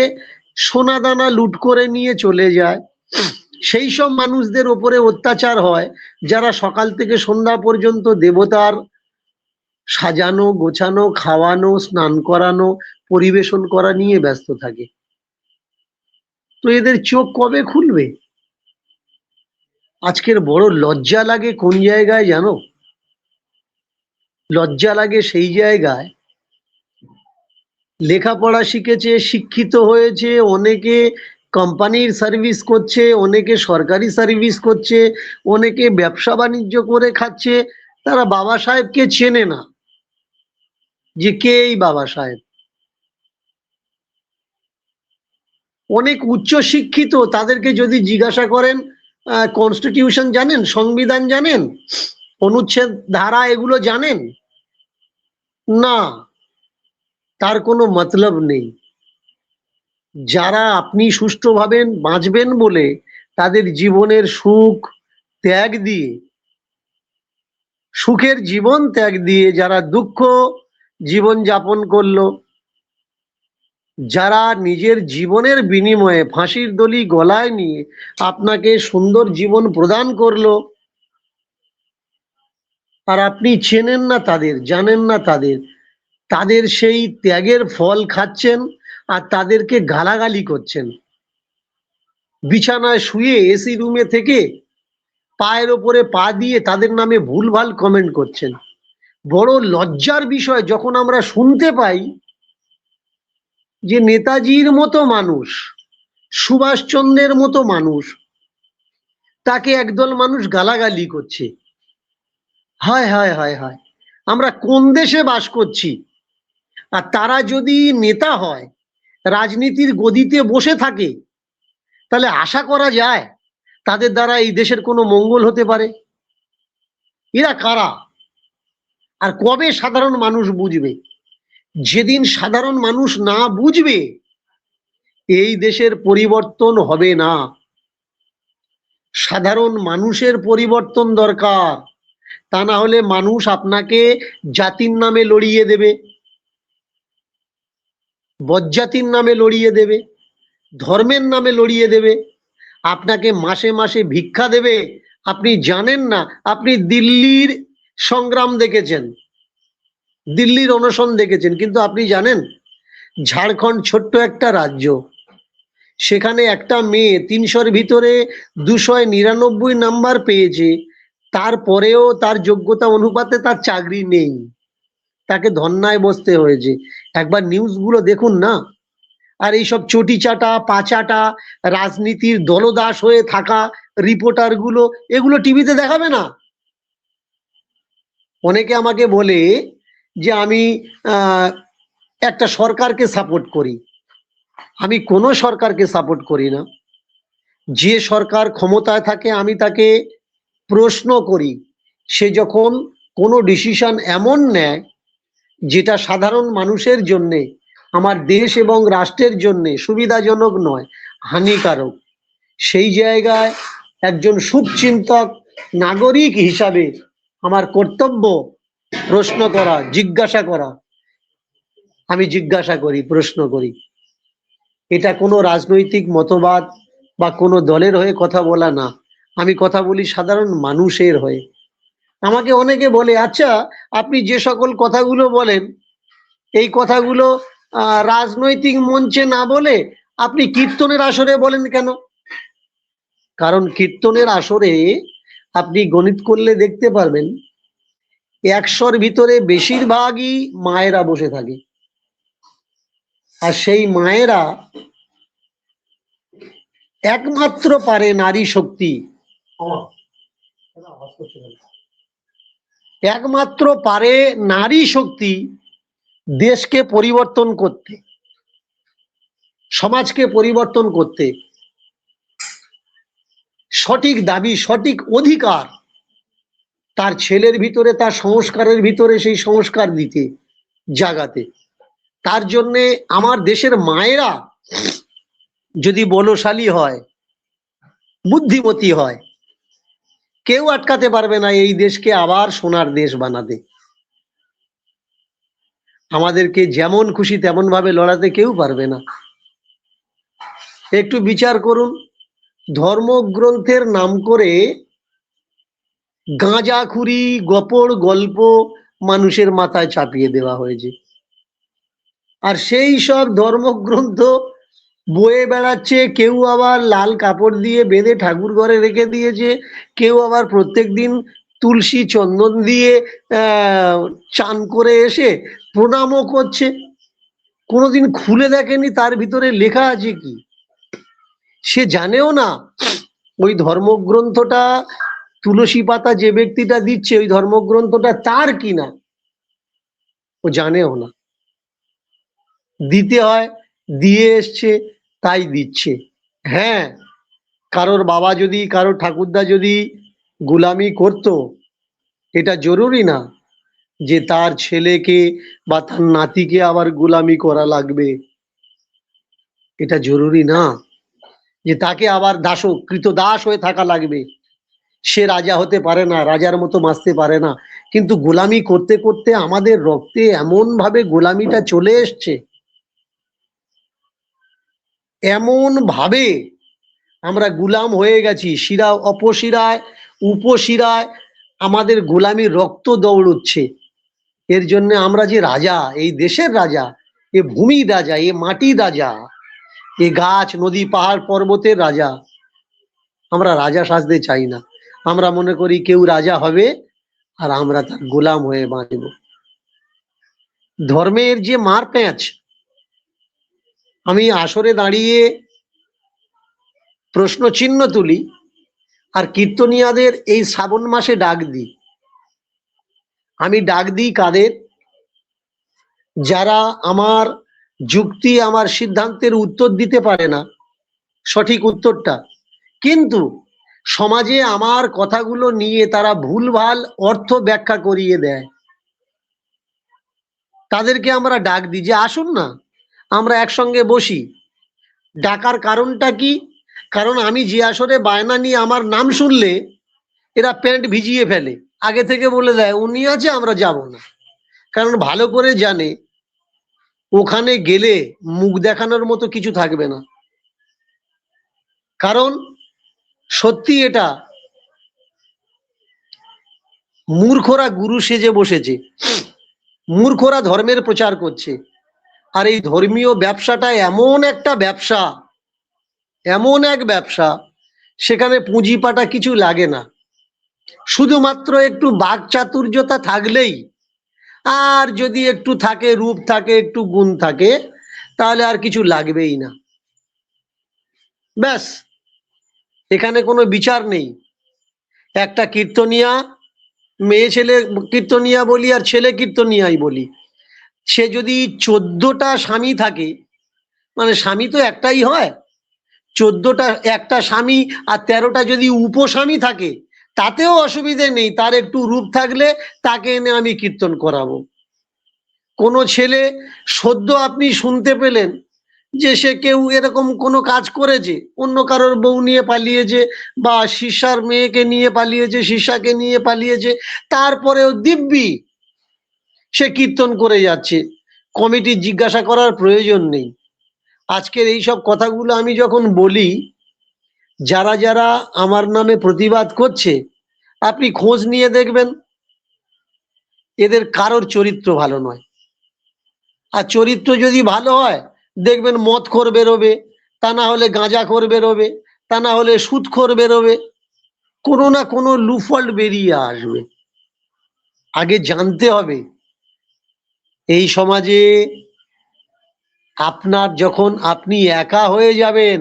সোনা দানা লুট করে নিয়ে চলে যায়। সেই সব মানুষদের ওপরে অত্যাচার হয় যারা সকাল থেকে সন্ধ্যা পর্যন্ত দেবতার সাজানো, গোছানো, খাওয়ানো, স্নান করানো, পরিবেশন করা নিয়ে ব্যস্ত থাকে। তো এদের চোখ কবে খুলবে? আজকের বড় লজ্জা লাগে কোন জায়গায় জানো? লজ্জা লাগে সেই জায়গায়, লেখাপড়া শিখেছে, শিক্ষিত হয়েছে, অনেকে কোম্পানির সার্ভিস করছে, অনেকে সরকারি সার্ভিস করছে, অনেকে ব্যবসা বাণিজ্য করে খাচ্ছে, তারা বাবা সাহেবকে চেনে না যে কে এই বাবা সাহেব। অনেক উচ্চ শিক্ষিত, তাদেরকে যদি জিজ্ঞাসা করেন কনস্টিটিউশন জানেন, সংবিধান জানেন, অনুচ্ছেদ ধারা এগুলো জানেন? না, তার কোনো মতলব নেই। যারা আপনি সুষ্ঠুভাবে বাঁচবেন বলে তাদের জীবনের সুখ ত্যাগ দিয়ে, সুখের জীবন ত্যাগ দিয়ে যারা দুঃখ জীবন যাপন করলো, যারা নিজের জীবনের বিনিময়ে ফাঁসির দড়ি গলায় নিয়ে আপনাকে সুন্দর জীবন প্রদান করলো, আর আপনি চেনেন না তাদের, জানেন না তাদের, তাদের সেই ত্যাগের ফল খাচ্ছেন আর তাদেরকে গালাগালি করছেন। বিছানায় শুয়ে এসি রুমে থেকে পায়ের ওপরে পা দিয়ে তাদের নামে ভুলভাল কমেন্ট করছেন। বড় লজ্জার বিষয় যখন আমরা শুনতে পাই যে নেতাজির মতো মানুষ, সুভাষচন্দ্রের মতো মানুষ, তাকে একদল মানুষ গালাগালি করছে। হায় হায় হায় হায়, আমরা কোন দেশে বাস করছি? আর তারা যদি নেতা হয়, রাজনীতির গদিতে বসে থাকে, তাহলে আশা করা যায় তাদের দ্বারা এই দেশের কোনো মঙ্গল হতে পারে? এরা কারা? আর কবে সাধারণ মানুষ বুঝবে? যেদিন সাধারণ মানুষ না বুঝবে, এই দেশের পরিবর্তন হবে না। সাধারণ মানুষের পরিবর্তন দরকার, তা না হলে মানুষ আপনাকে জাতির নামে লড়িয়ে দেবে, বজ্জাতির নামে লড়িয়ে দেবে, ধর্মের নামে লড়িয়ে দেবে, আপনাকে মাসে মাসে ভিক্ষা দেবে। আপনি জানেন না, আপনি দিল্লির সংগ্রাম দেখেছেন, দিল্লির অনশন দেখেছেন, কিন্তু আপনি জানেন ঝাড়খণ্ড ছোট্ট একটা রাজ্য, সেখানে একটা মেয়ে 300-র ভিতরে 299 নাম্বার পেয়েছে, তারপরেও তার যোগ্যতা অনুপাতে তার চাকরি নেই, তাকে ধর্নায় বসতে হয়েছে। একবার নিউজগুলো দেখুন না। আর এইসব চটি চাটা, পাচাটা, রাজনীতির দলদাস হয়ে থাকা রিপোর্টার গুলো, এগুলো টিভিতে দেখাবে না। অনেকে আমাকে বলে যে আমি একটা সরকারকে সাপোর্ট করি। আমি কোনো সরকারকে সাপোর্ট করি না। যে সরকার ক্ষমতায় থাকে আমি তাকে প্রশ্ন করি, সে যখন কোনো ডিসিশন এমন নেয় যেটা সাধারণ মানুষের জন্যে, আমার দেশ এবং রাষ্ট্রের জন্যে সুবিধাজনক নয়, হানিকারক, সেই জায়গায় একজন শুভচিন্তক নাগরিক হিসাবে আমার কর্তব্য প্রশ্ন করা, জিজ্ঞাসা করা। আমি জিজ্ঞাসা করি, প্রশ্ন করি। এটা কোনো রাজনৈতিক মতবাদ বা কোনো দলের হয়ে কথা বলা না, আমি কথা বলি সাধারণ মানুষের হয়ে। আমাকে অনেকে বলে, আচ্ছা আপনি যে সকল কথাগুলো বলেন, এই কথাগুলো রাজনৈতিক মঞ্চে না বলে আপনি কীর্তনের আসরে বলেন কেন? কারণ কীর্তনের আসরে আপনি গণিত করলে দেখতে পারবেন 100-র ভিতরে বেশিরভাগই মায়েরা বসে থাকে, আর সেই মায়েরা একমাত্র পারে নারী শক্তি, একমাত্র পারে নারী শক্তি দেশকে পরিবর্তন করতে, সমাজকে পরিবর্তন করতে, সঠিক দাবি, সঠিক অধিকার তার ছেলের ভিতরে, তার সংস্কারের ভিতরে সেই সংস্কার দিতে, জাগাতে। তার জন্যে আমার দেশের মায়েরা যদি বলশালী হয়, বুদ্ধিমতী হয়, কেউ আটকাতে পারবে না এই দেশকে আবার সোনার দেশ বানাতে। আমাদেরকে যেমন খুশি তেমন ভাবে লড়াতে কেউ পারবে না। একটু বিচার করুন, ধর্মগ্রন্থের নাম করে গাঁজাখুরি গপড় গল্প মানুষের মাথায় চাপিয়ে দেওয়া হয়েছে, আর সেই সব ধর্মগ্রন্থ বয়ে বেড়াচ্ছে। কেউ আবার লাল কাপড় দিয়ে বেঁধে ঠাকুর ঘরে রেখে দিয়েছে, কেউ আবার প্রত্যেক দিন তুলসী চন্দন দিয়ে চান করে এসে প্রণামও করছে। কোনোদিন খুলে দেখেনি তার ভিতরে লেখা আছে কি, সে জানেও না ওই ধর্মগ্রন্থটা, তুলসী পাতা যে ব্যক্তিটা দিচ্ছে ওই ধর্মগ্রন্থটা তার কিনা ও জানেও না। দিতে হয়, দিয়ে এসছে, তাই দিচ্ছে। হ্যাঁ, কারোর বাবা যদি, কারোর ঠাকুরদা যদি গোলামি করত, এটা জরুরি না যে তার ছেলেকে বা তার নাতিকে আবার গোলামি করা লাগবে। এটা জরুরি না যে তাকে আবার কৃতদাস হয়ে থাকা লাগবে। সে রাজা হতে পারে না, রাজার মতো বাঁচতে পারে না, কিন্তু গোলামি করতে করতে আমাদের রক্তে এমন ভাবে গোলামিটা চলে এসছে, এমন ভাবে আমরা গুলাম হয়ে গেছি, শিরা অপশিরায় উপশিরায় আমাদের গোলামির রক্ত দৌড়চ্ছে। এর জন্য আমরা যে রাজা, এই দেশের রাজা, এ ভূমির রাজা, এ মাটির রাজা, এ গাছ নদী পাহাড় পর্বতের রাজা, আমরা রাজা সাজতে চাই না। আমরা মনে করি কেউ রাজা হবে আর আমরা তার গোলাম হয়ে বাঁচব। ধর্মের যে মার প্যাঁচ, আমি আসরে দাঁড়িয়ে প্রশ্ন চিহ্ন তুলি আর কীর্তনিয়াদের এই শ্রাবণ মাসে ডাক দিই। আমি ডাক দিই কাদের? যারা আমার যুক্তি, আমার সিদ্ধান্তের উত্তর দিতে পারে না, সঠিক উত্তরটা, কিন্তু সমাজে আমার কথাগুলো নিয়ে তারা ভুলভাল অর্থ ব্যাখ্যা করিয়ে দেয়, তাদেরকে আমরা ডাক দিই যে আসুন না, আমরা একসঙ্গে বসি। ডাকার কারণটা কি? কারণ আমি যে আসরে বায়না নিয়ে আমার নাম শুনলে এরা প্যান্ট ভিজিয়ে ফেলে, আগে থেকে বলে দেয় উনি আছে, আমরা যাব না। কারণ ভালো করে জানে ওখানে গেলে মুখ দেখানোর মতো কিছু থাকবে না। কারণ সত্যি এটা, মূর্খরা গুরু সেজে বসেছে, মূর্খরা ধর্মের প্রচার করছে। আর এই ধর্মীয় ব্যবসাটা এমন একটা ব্যবসা, এমন এক ব্যবসা, সেখানে পুঁজিপাটা কিছু লাগে না, শুধুমাত্র একটু বাকচাতুর্যতা থাকলেই, আর যদি একটু থাকে, রূপ থাকে, একটু গুণ থাকে, তাহলে আর কিছু লাগবেই না। ব্যাস, এখানে কোনো বিচার নেই। একটা কীর্তনিয়া, মেয়ে ছেলে কীর্তনিয়া বলি আর ছেলে কীর্তনিয়াই বলি, সে যদি 14টা স্বামী থাকে, মানে স্বামী তো একটাই হয়, 14টা একটা স্বামী আর 13টা যদি উপস্বামী থাকে, তাতেও অসুবিধে নেই। তার একটু রূপ থাকলে তাকে এনে আমি কীর্তন করাবো। কোনো ছেলে সদ্য আপনি শুনতে পেলেন যে সে কেউ এরকম কোনো কাজ করেছে, অন্য কারোর বউ নিয়ে পালিয়েছে বা শিষ্যার মেয়েকে নিয়ে পালিয়েছে, শিষ্যাকে নিয়ে পালিয়েছে, তারপরেও দিব্যি সে কীর্তন করে যাচ্ছে, কমিটি জিজ্ঞাসা করার প্রয়োজন নেই। আজকের এই সব কথাগুলো আমি যখন বলি, যারা যারা আমার নামে প্রতিবাদ করছে, আপনি খোঁজ নিয়ে দেখবেন এদের কারোর চরিত্র ভালো নয়। আর চরিত্র যদি ভালো হয়, দেখবেন মদখোর বেরোবে, তা না হলে গাঁজাখোর বেরোবে, তা না হলে সুদখোর বেরোবে, কোনো না কোনো লুফল্ট বেরিয়ে আসবে। আগে জানতে হবে এই সমাজে আপনার, যখন আপনি একা হয়ে যাবেন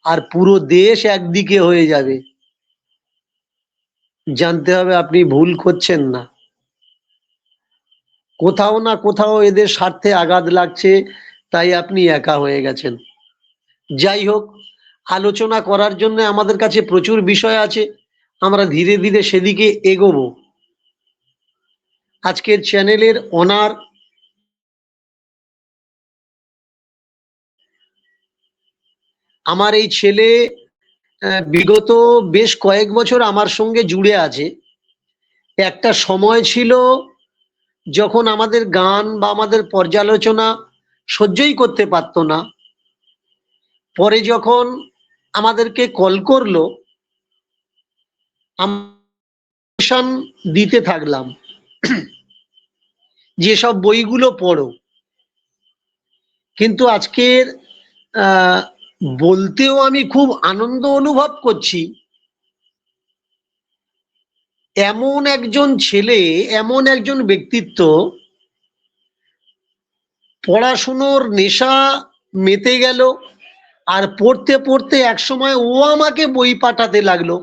আর পুরো দেশ একদিকে হয়ে যাবে, জানতে হবে আপনি ভুল করছেন না, কোথাও না কোথাও এদের স্বার্থে আঘাত লাগছে, তাই আপনি একা হয়ে গেছেন। যাই হোক, আলোচনা করার জন্য আমাদের কাছে প্রচুর বিষয় আছে, আমরা ধীরে ধীরে সেদিকে এগোবো। আজকের চ্যানেলের অনার আমার এই ছেলে, বিগত বেশ কয়েক বছর আমার সঙ্গে জুড়ে আছে। একটা সময় ছিল যখন আমাদের গান বা আমাদের পর্যালোচনা সহ্যই করতে পারতো না, পরে যখন আমাদেরকে কল করলো, আমরা দিতে থাকলাম যেসব বইগুলো পড়ো। কিন্তু আজকের বলতেও আমি খুব আনন্দ অনুভব করছি, এমন একজন ছেলে, এমন একজন ব্যক্তিত্ব, পড়াশুনোর নেশা মেতে গেল, আর পড়তে পড়তে একসময় ও আমাকে বই পাঠাতে লাগলো।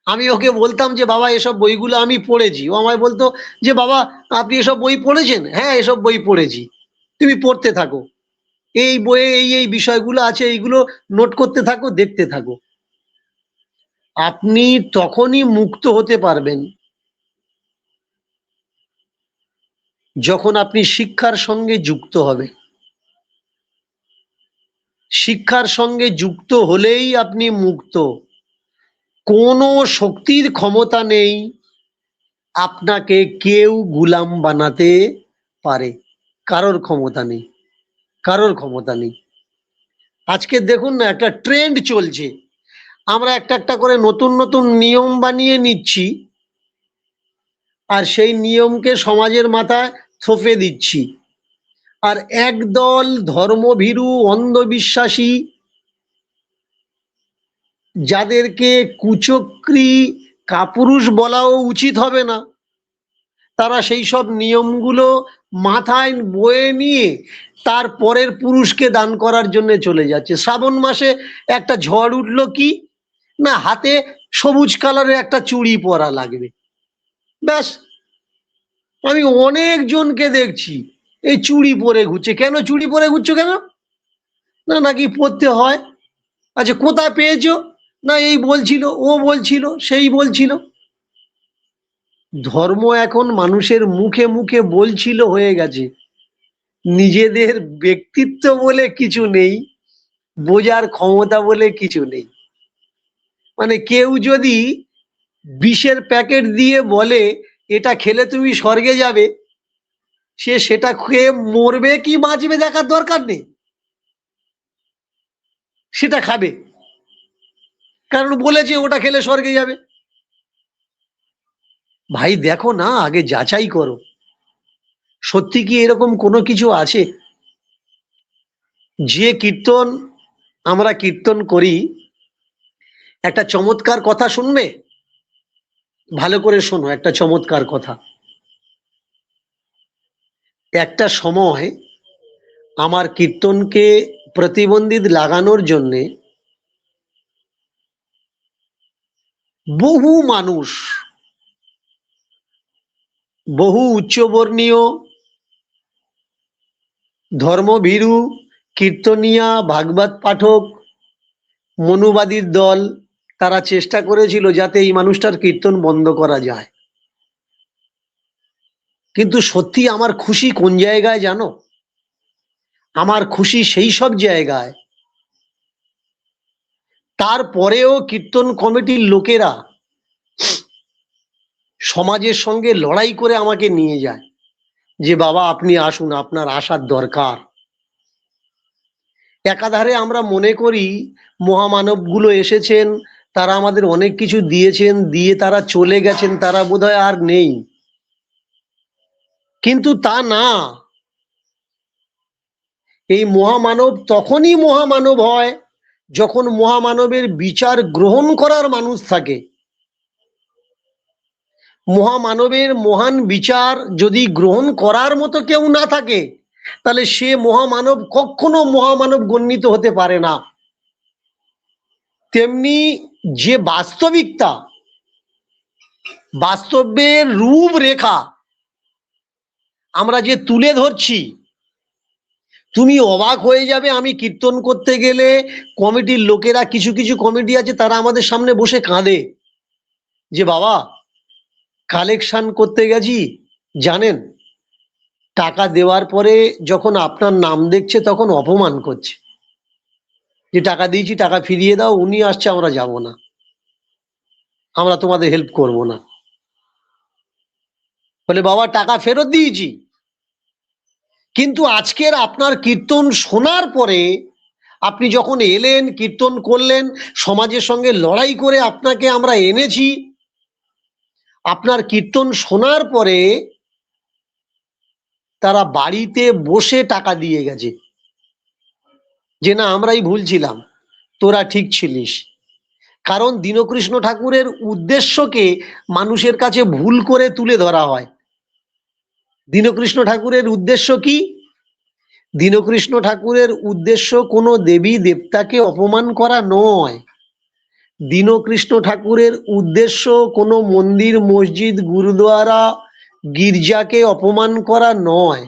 আমি ওকে বলতাম যে বাবা এসব বইগুলো আমি পড়েছি, ও আমায় বলতো যে বাবা আপনি এসব বই পড়েছেন? হ্যাঁ, এসব বই পড়েছি, তুমি পড়তে থাকো, এই বইয়ে এই এই বিষয়গুলো আছে, এইগুলো নোট করতে থাকো, দেখতে থাকো। আপনি তখনই মুক্ত হতে পারবেন যখন আপনি শিক্ষার সঙ্গে যুক্ত হবে। শিক্ষার সঙ্গে যুক্ত হলেই আপনি মুক্ত। কোনো শক্তির ক্ষমতা নেই আপনাকে কেউ গুলাম বানাতে পারে, কারোর ক্ষমতা নেই, কারোর ক্ষমতা নেই। আজকে দেখুন না, একটা ট্রেন্ড চলছে, আমরা একটা একটা করে নতুন নতুন নিয়ম বানিয়ে নিচ্ছি, আর সেই নিয়মকে সমাজের মাথায় থোপে দিচ্ছি। আর একদল ধর্মভীরু অন্ধবিশ্বাসী, যাদেরকে কুচক্রী কাপুরুষ বলাও উচিত হবে না, তারা সেই সব নিয়মগুলো মাথায় বয়ে নিয়ে তার পরের পুরুষকে দান করার জন্য চলে যাচ্ছে। শ্রাবণ মাসে একটা ঝড় উঠলো কি না, হাতে সবুজ কালারের একটা চুড়ি পরা লাগবে, ব্যাস। আমি অনেক জনকে দেখছি এই চুড়ি পরে ঘুরছে। কেন চুড়ি পরে ঘুরছো কেন? না নাকি পরতে হয়। আচ্ছা, কোথায় পেয়েছো? না এই বলছিল, ও বলছিল, সেই বলছিল। ধর্ম এখন মানুষের মুখে মুখে বলছিল হয়ে গেছে, নিজেদের ব্যক্তিত্ব বলে কিছু নেই, বোঝার ক্ষমতা বলে কিছু নেই। মানে কেউ যদি বিষের প্যাকেট দিয়ে বলে এটা খেলে তুমি স্বর্গে যাবে, সে সেটা খেয়ে মরবে কি বাঁচবে দেখার দরকার নেই, সেটা খাবে, কারণ বলেছে ওটা খেলে স্বর্গে যাবে। ভাই দেখো না, আগে যাচাই করো, সত্যি কি এরকম কোনো কিছু আছে? যে কীর্তন আমরা কীর্তন করি, একটা চমৎকার কথা শুনবে, ভালো করে শোনো, একটা চমৎকার কথা। একটা সময় আমার কীর্তনকে প্রতিবন্ধী লাগানোর জন্যে বহু মানুষ, বহু উচ্চবর্ণীয় ধর্মভীরু কীর্তনিয়া, ভাগবত পাঠক, মনুবাদীর দল, তারা চেষ্টা করেছিল যাতে এই মানুষটার কীর্তন বন্ধ করা যায়। কিন্তু সত্যি আমার খুশি কোন জায়গায় জানো? আমার খুশি সেই সব জায়গায় তারপরেও কীর্তন কমিটির লোকেরা সমাজের সঙ্গে লড়াই করে আমাকে নিয়ে যায় যে বাবা আপনি আসুন, আপনার আসার দরকার। একাধারে আমরা মনে করি মহামানবগুলো এসেছেন, তারা আমাদের অনেক কিছু দিয়েছেন, দিয়ে তারা চলে গেছেন, তারা বোধহয় আর নেই। কিন্তু তা না। এই মহামানব তখনই মহামানব হয় যখন মহামানবের বিচার গ্রহণ করার মানুষ থাকে। মহামানবের মহান বিচার যদি গ্রহণ করার মতো কেউ না থাকে, তাহলে সে মহামানব কখনো মহামানব গণ্যিত হতে পারে না। তেমনি যে বাস্তবিকতা, বাস্তবের রূপরেখা আমরা যে তুলে ধরছি, তুমি অবাক হয়ে যাবে। আমি কীর্তন করতে গেলে কমিটির লোকেরা, কিছু কিছু কমিটি আছে তারা আমাদের সামনে বসে কাঁদে যে বাবা কালেকশন করতে গেছি, জানেন টাকা দেওয়ার পরে যখন আপনার নাম দেখছে তখন অপমান করছে যে টাকা দিয়েছি, টাকা ফিরিয়ে দাও, উনি আসছে, আমরা যাব না, আমরা তোমাদের হেল্প করব না। বলে বাবা টাকা ফেরত দিয়েছি। কিন্তু আজকের আপনার কীর্তন শোনার পরে আপনি যখন এলেন, কীর্তন করলেন, সমাজের সঙ্গে লড়াই করে আপনাকে আমরা এনেছি, আপনার কীর্তন শোনার পরে তারা বাড়িতে বসে টাকা দিয়ে গেছে যে না আমরাই ভুল ছিলাম, তোরা ঠিক ছিলিস। কারণ দীনকৃষ্ণ ঠাকুরের উদ্দেশ্যকে মানুষের কাছে ভুল করে তুলে ধরা হয়। দীনকৃষ্ণ ঠাকুরের উদ্দেশ্য কি? দীনকৃষ্ণ ঠাকুরের উদ্দেশ্য কোনো দেবী দেবতাকে অপমান করা নয়। দীনকৃষ্ণ ঠাকুরের উদ্দেশ্য কোনো মন্দির, মসজিদ, গুরুদ্বারা, গির্জাকে অপমান করা নয়।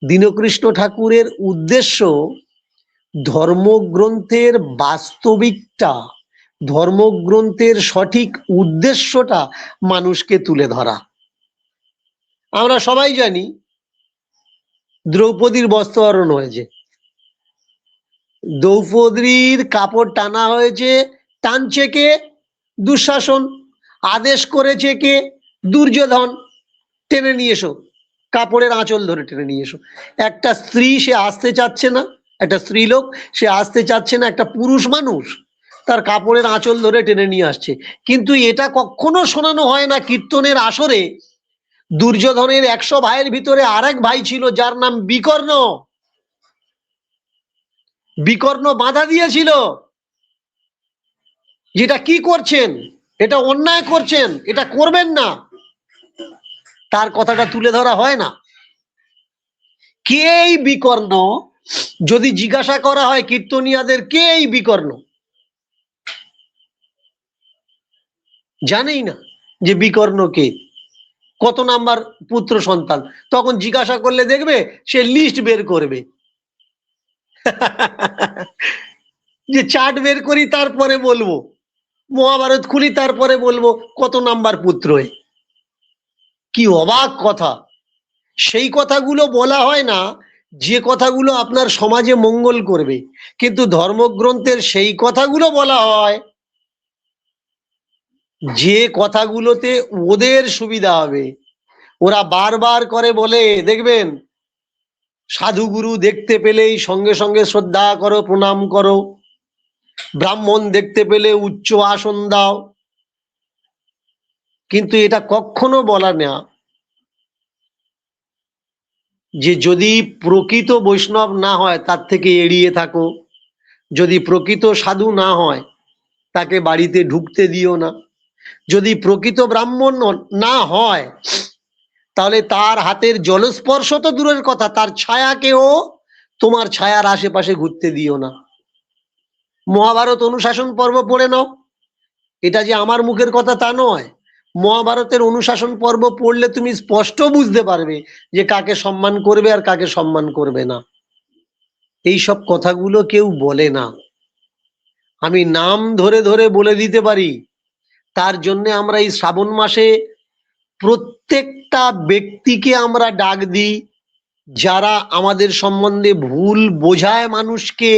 দীনকৃষ্ণ ঠাকুরের উদ্দেশ্য ধর্মগ্রন্থের বাস্তবিকটা, ধর্মগ্রন্থের সঠিক উদ্দেশ্যটা মানুষকে তুলে ধরা। আমরা সবাই জানি দ্রৌপদীর বস্ত্রহরণ হয়েছে, দ্রৌপদীর কাপড় টানা হয়েছে, টানছে কে? দুঃশাসন। আদেশ করেছে কে? দুর্যোধন। টেনে নিয়ে এসো, কাপড়ের আঁচল ধরে টেনে নিয়ে এসো। একটা স্ত্রী সে আসতে চাচ্ছে না, একটা স্ত্রীলোক সে আসতে চাচ্ছে না, একটা পুরুষ মানুষ তার কাপড়ের আঁচল ধরে টেনে নিয়ে আসছে। কিন্তু এটা কখনো শোনানো হয় না কীর্তনের আসরে দুর্যোধনের 100 ভাইয়ের ভিতরে আরেক ভাই ছিল যার নাম বিকর্ণ। বিকর্ণ বাধা দিয়েছিল, যেটা কি করছেন, এটা অন্যায় করছেন, এটা করবেন না। তার কথাটা তুলে ধরা হয় না। কে এই বিকর্ণ? যদি জিজ্ঞাসা করা হয় কীর্তনিয়াদের কে এই বিকর্ণ, জানেই না যে বিকর্ণ কে, কত নাম্বার পুত্র সন্তান। তখন জিজ্ঞাসা করলে দেখবে সে লিস্ট বের করবে যে চার্ট বের করি তারপরে বলবো, মহাভারত খুলি তারপরে বলবো কত নাম্বার পুত্র। কি অবাক কথা! সেই কথাগুলো বলা হয় না যে কথাগুলো আপনার সমাজে মঙ্গল করবে, কিন্তু ধর্মগ্রন্থের সেই কথাগুলো বলা হয় যে কথাগুলোতে ওদের সুবিধা হবে। ওরা বারবার করে বলে, দেখবেন সাধুগুরু দেখতে পেলেই সঙ্গে সঙ্গে শ্রদ্ধা করো, প্রণাম করো, ব্রাহ্মণ দেখতে পেলে উচ্চ আসন দাও। কিন্তু এটা কখনো বলা না যে যদি প্রকৃত বৈষ্ণব না হয় তার থেকে এড়িয়ে থাকো, যদি প্রকৃত সাধু না হয় তাকে বাড়িতে ঢুকতে দিও না, যদি প্রকৃত ব্রাহ্মণ না হয় তাহলে তার হাতের জলস্পর্শ তো দূরের কথা, তার ছায়াকেও তোমার ছায়ার আশেপাশে ঘুরতে দিও না। মহাভারত অনুশাসন পর্ব পড়ে নাও। এটা যে আমার মুখের কথা তা নয়, মহাভারতের অনুশাসন পর্ব পড়লে তুমি স্পষ্ট বুঝতে পারবে যে কাকে সম্মান করবে আর কাকে সম্মান করবে না। এই সব কথাগুলো কেউ বলে না, আমি নাম ধরে ধরে বলে দিতে পারি। তার জন্য আমরা এই শ্রাবণ মাসে প্রত্যেকটা ব্যক্তিকে আমরা ডাক দিই যারা আমাদের সম্বন্ধে ভুল বোঝায় মানুষকে,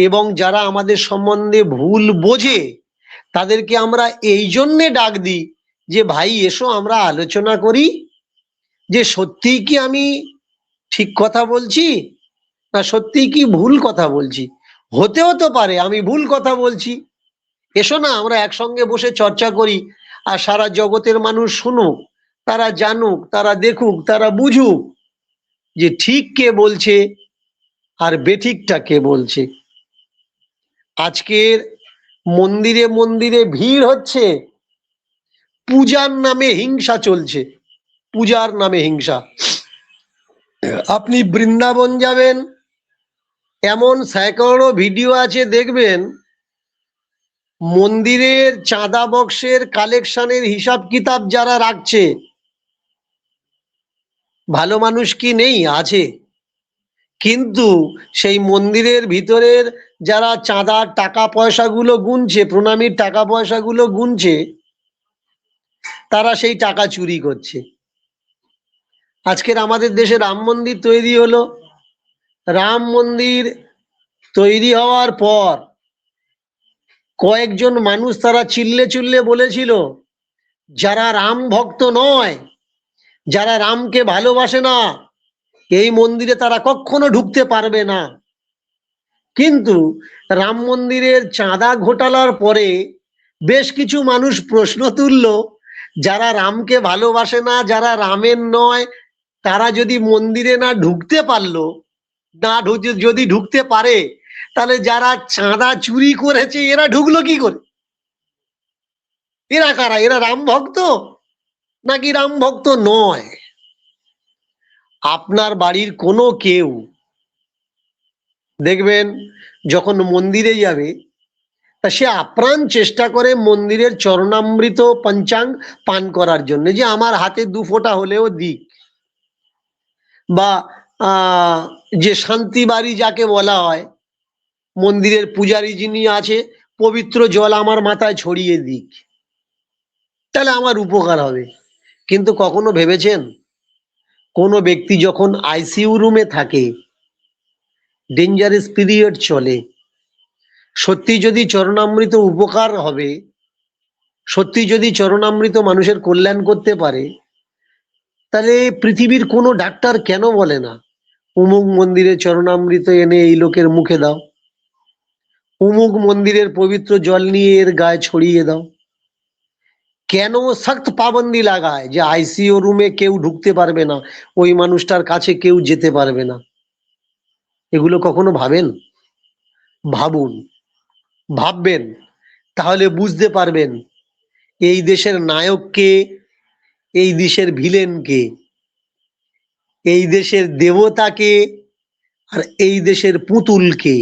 এবং যারা আমাদের সম্বন্ধে ভুল বোঝে তাদেরকে আমরা এই জন্যে ডাক দিই যে ভাই এসো আমরা আলোচনা করি যে সত্যিই কি আমি ঠিক কথা বলছি না সত্যিই কি ভুল কথা বলছি। হতেও তো পারে আমি ভুল কথা বলছি, এসো না আমরা একসঙ্গে বসে চর্চা করি, আর সারা জগতের মানুষ শুনুক, তারা জানুক, তারা দেখুক, তারা বুঝুক যে ঠিক কে বলছে আর বেঠিকটা কে বলছে। আজকের মন্দিরে মন্দিরে ভিড় হচ্ছে, পূজার নামে হিংসা চলছে, পূজার নামে হিংসা। আপনি বৃন্দাবন যাবেন, এমন স্যাকড়ো ভিডিও আছে দেখবেন মন্দিরের চাঁদা বক্সের কালেকশনের হিসাব কিতাব যারা রাখছে, ভালো মানুষ কি নেই? আছে। কিন্তু সেই মন্দিরের ভিতরের যারা চাঁদার টাকা পয়সাগুলো গুনছে, প্রণামীর টাকা পয়সাগুলো গুনছে, তারা সেই টাকা চুরি করছে। আজকের আমাদের দেশে রাম মন্দির তৈরি হলো, রাম মন্দির তৈরি হওয়ার পর কয়েকজন মানুষ তারা চিল্লে চিল্লে বলেছিল যারা রাম ভক্ত নয় যারা রামকে ভালোবাসে না এই মন্দিরে তারা কখনো ঢুকতে পারবে না। কিন্তু রাম মন্দিরের চাঁদা ঘোটালার পরে বেশ কিছু মানুষ প্রশ্ন তুলল, যারা রামকে ভালোবাসে না, যারা রামের নয়, তারা যদি মন্দিরে না ঢুকতে পারলো, যদি ঢুকতে পারে, তাহলে যারা চাঁদা চুরি করেছে এরা ঢুকলো কি করে? এরা কারা? এরা রাম ভক্ত নাকি রাম ভক্ত নয়? আপনার বাড়ির কোনো কেউ দেখবেন যখন মন্দিরে যাবে, তা সে আপ্রাণ চেষ্টা করে মন্দিরের চরণামৃত পঞ্চাঙ্গ পান করার জন্য, যে আমার হাতে 2 ফোঁটা হলেও দিক, বা যে শান্তি বাড়ি যাকে বলা হয়, মন্দিরের পূজারী যিনি আছে, পবিত্র জল আমার মাথায় ছড়িয়ে দিক, তাহলে আমার উপকার হবে। কিন্তু কখনো ভেবেছেন, কোনো ব্যক্তি যখন আইসিইউ রুমে থাকে, ডেঞ্জারাস পিরিয়ড চলে, সত্যি যদি চরণামৃত উপকার হবে, সত্যি যদি চরণামৃত মানুষের কল্যাণ করতে পারে, তাহলে পৃথিবীর কোনো ডাক্তার কেন বলে না অমুক মন্দিরে চরণামৃত এনে এই লোকের মুখে দাও, অমুক মন্দিরের পবিত্র জল নিয়ে এর গায়ে ছড়িয়ে দাও? কেন সখ্ত পাবন্দি লাগায় যে আইসিইউ রুমে কেউ ঢুকতে পারবে না, ওই মানুষটার কাছে কেউ যেতে পারবে না? এগুলো কখনো ভাবেন? ভাবুন, ভাববেন, তাহলে বুঝতে পারবেন এই দেশের নায়ককে, এই দেশের ভিলেনকে, এই দেশের দেবতাকে, আর এই দেশের পুতুলকে।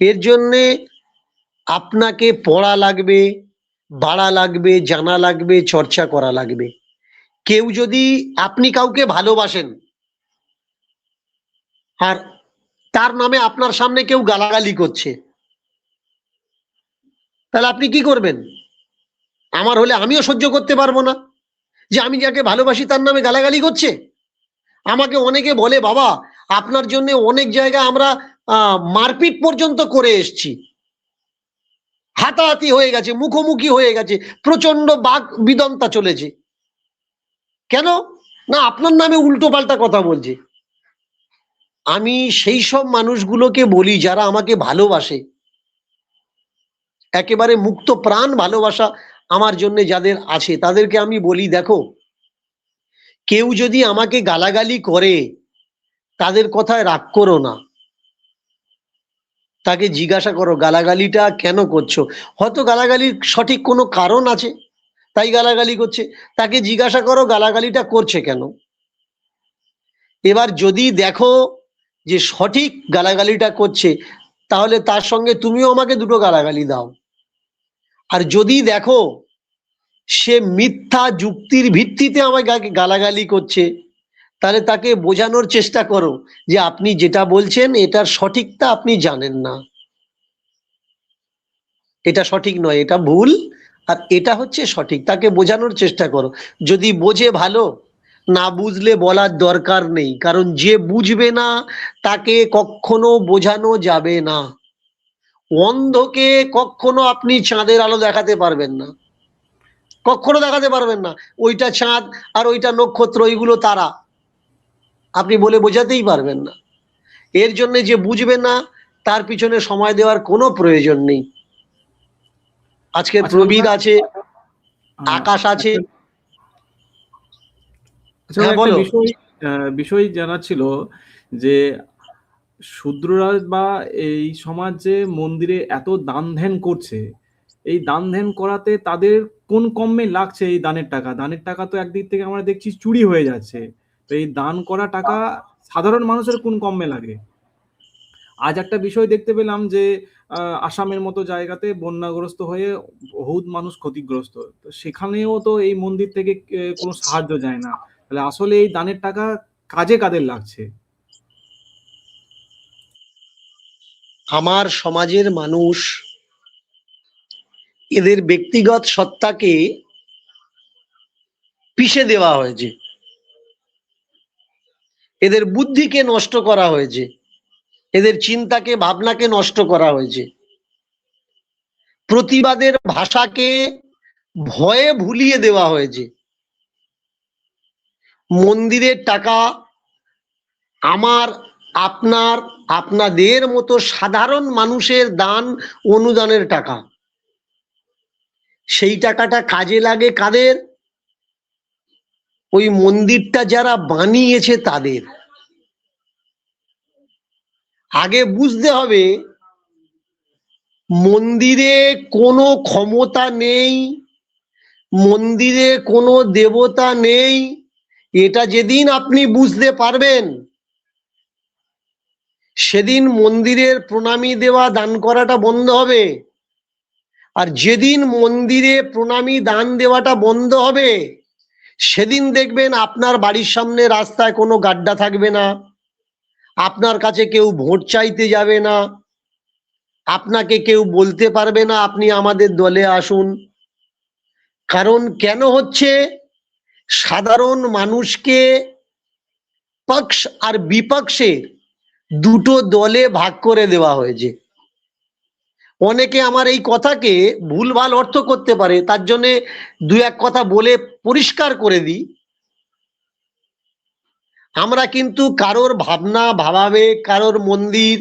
এর জন্যে আপনাকে পড়া লাগবে, বাড়া লাগবে, জানা লাগবে, চর্চা করা লাগবে। কেউ যদি, আপনি কাউকে ভালোবাসেন আর তার নামে আপনার সামনে কেউ গালাগালি করছে, তাহলে আপনি কি করবেন? আমার হলে আমিও সহ্য করতে পারবো না যে আমি যাকে ভালোবাসি তার নামে গালাগালি করছে। আমাকে অনেকে বলে, বাবা আপনার জন্য অনেক জায়গায় আমরা মারপিট পর্যন্ত করে এসছি, হাতাহাতি হয়ে গেছে, মুখোমুখি হয়ে গেছে, প্রচন্ড বাক বিদন্তা চলেছে। কেন না? আপনার নামে উল্টো পাল্টা কথা বলছে। আমি সেই সব মানুষগুলোকে বলি যারা আমাকে ভালোবাসে, একেবারে মুক্ত প্রাণ ভালোবাসা আমার জন্য যাদের আছে, তাদেরকে আমি বলি, দেখো, কেউ যদি আমাকে গালাগালি করে তাদের কথায় রাগ করো না, তাকে জিজ্ঞাসা করো গালাগালিটা কেন করছো। হয়তো গালাগালির সঠিক কোনো কারণ আছে, তাই গালাগালি করছে, তাকে জিজ্ঞাসা করো গালাগালিটা করছে কেন। এবার যদি দেখো যে সঠিক গালাগালিটা করছে, তাহলে তার সঙ্গে তুমিও আমাকে 2টো গালাগালি দাও। আর যদি দেখো সে মিথ্যা যুক্তির ভিত্তিতে আমাকে গালাগালি করছে, তাহলে তাকে বোঝানোর চেষ্টা করো যে আপনি যেটা বলছেন এটার সঠিকটা আপনি জানেন না, এটা সঠিক নয়, এটা ভুল, আর এটা হচ্ছে সঠিক। তাকে বোঝানোর চেষ্টা করো। যদি বোঝে ভালো, না বুঝলে বলার দরকার নেই, কারণ যে বুঝবে না তাকে কখনো বোঝানো যাবে না। অন্ধকে কখনো আপনি চাঁদের আলো দেখাতে পারবেন না, কখনো দেখাতে পারবেন না। ওইটা চাঁদ আর ওইটা নক্ষত্র, ওইগুলো তারা, আপনি বলে বোঝাতেই পারবেন না। এর জন্য যে বুঝবে না তার পিছনে সময় দেওয়ার কোনো প্রয়োজন নেই। আজকের আচ্ছা প্রবীর দাদা, আছে, আকাশ আছে। আচ্ছা হ্যাঁ একটা বলো। বিষয় জানা ছিল যে শূদ্ররা বা এই সমাজ যে মন্দিরে এত দান ধ্যান করছে, এই দান ধ্যান করাতে তাদের কোন কমে লাগছে? এই দানের টাকা তো একদিক থেকে আমরা দেখছি চুরি হয়ে যাচ্ছে, তো এই দান করা টাকা সাধারণ মানুষের কোন কমে লাগে? আজ একটা বিষয় দেখতে পেলাম যে আসামের মতো জায়গাতে বন্যাগ্রস্ত হয়ে বহুত মানুষ ক্ষতিগ্রস্ত, তো সেখানেও তো এই মন্দির থেকে কোনো সাহায্য যায় না। তাহলে আসলে এই দানের টাকা কাজে কাদের লাগছে? আমার সমাজের মানুষ এদের ব্যক্তিগত সত্তাকে পিষে দেওয়া হয়েছে, এদের বুদ্ধিকে নষ্ট করা হয়েছে, এদের চিন্তাকে ভাবনাকে নষ্ট করা হয়েছে, প্রতিবাদের ভাষাকে ভয়ে ভুলিয়ে দেওয়া হয়েছে। মন্দিরের টাকা আমার, আপনার, আপনাদের মতো সাধারণ মানুষের দান অনুদানের টাকা। সেই টাকাটা কাজে লাগে কাদের? ওই মন্দিরটা যারা বানিয়েছে তাদের। আগে বুঝতে হবে মন্দিরে কোনো ক্ষমতা নেই, মন্দিরে কোনো দেবতা নেই। এটা যেদিন আপনি বুঝতে পারবেন সেদিন মন্দিরের প্রণামী দেওয়া দান করাটা বন্ধ হবে। আর যেদিন মন্দিরে প্রণামী দান দেওয়াটা বন্ধ হবে সেদিন দেখবেন আপনার বাড়ির সামনে রাস্তায় কোনো গাড্ডা থাকবে না, আপনার কাছে কেউ ভোট চাইতে যাবে না, আপনাকে কেউ বলতে পারবে না আপনি আমাদের দলে আসুন। কারণ কেন হচ্ছে, সাধারণ মানুষকে পক্ষ আর বিপক্ষে দুটো দলে ভাগ করে দেওয়া হয়েছে। অনেকে আমার এই কথাকে ভুলভাল অর্থ করতে পারে, তার জন্য দু এক কথা বলে পরিষ্কার করে দিই। আমরা কিন্তু কারোর ভাবনা ভাবাবেগ, কারোর মন্দির,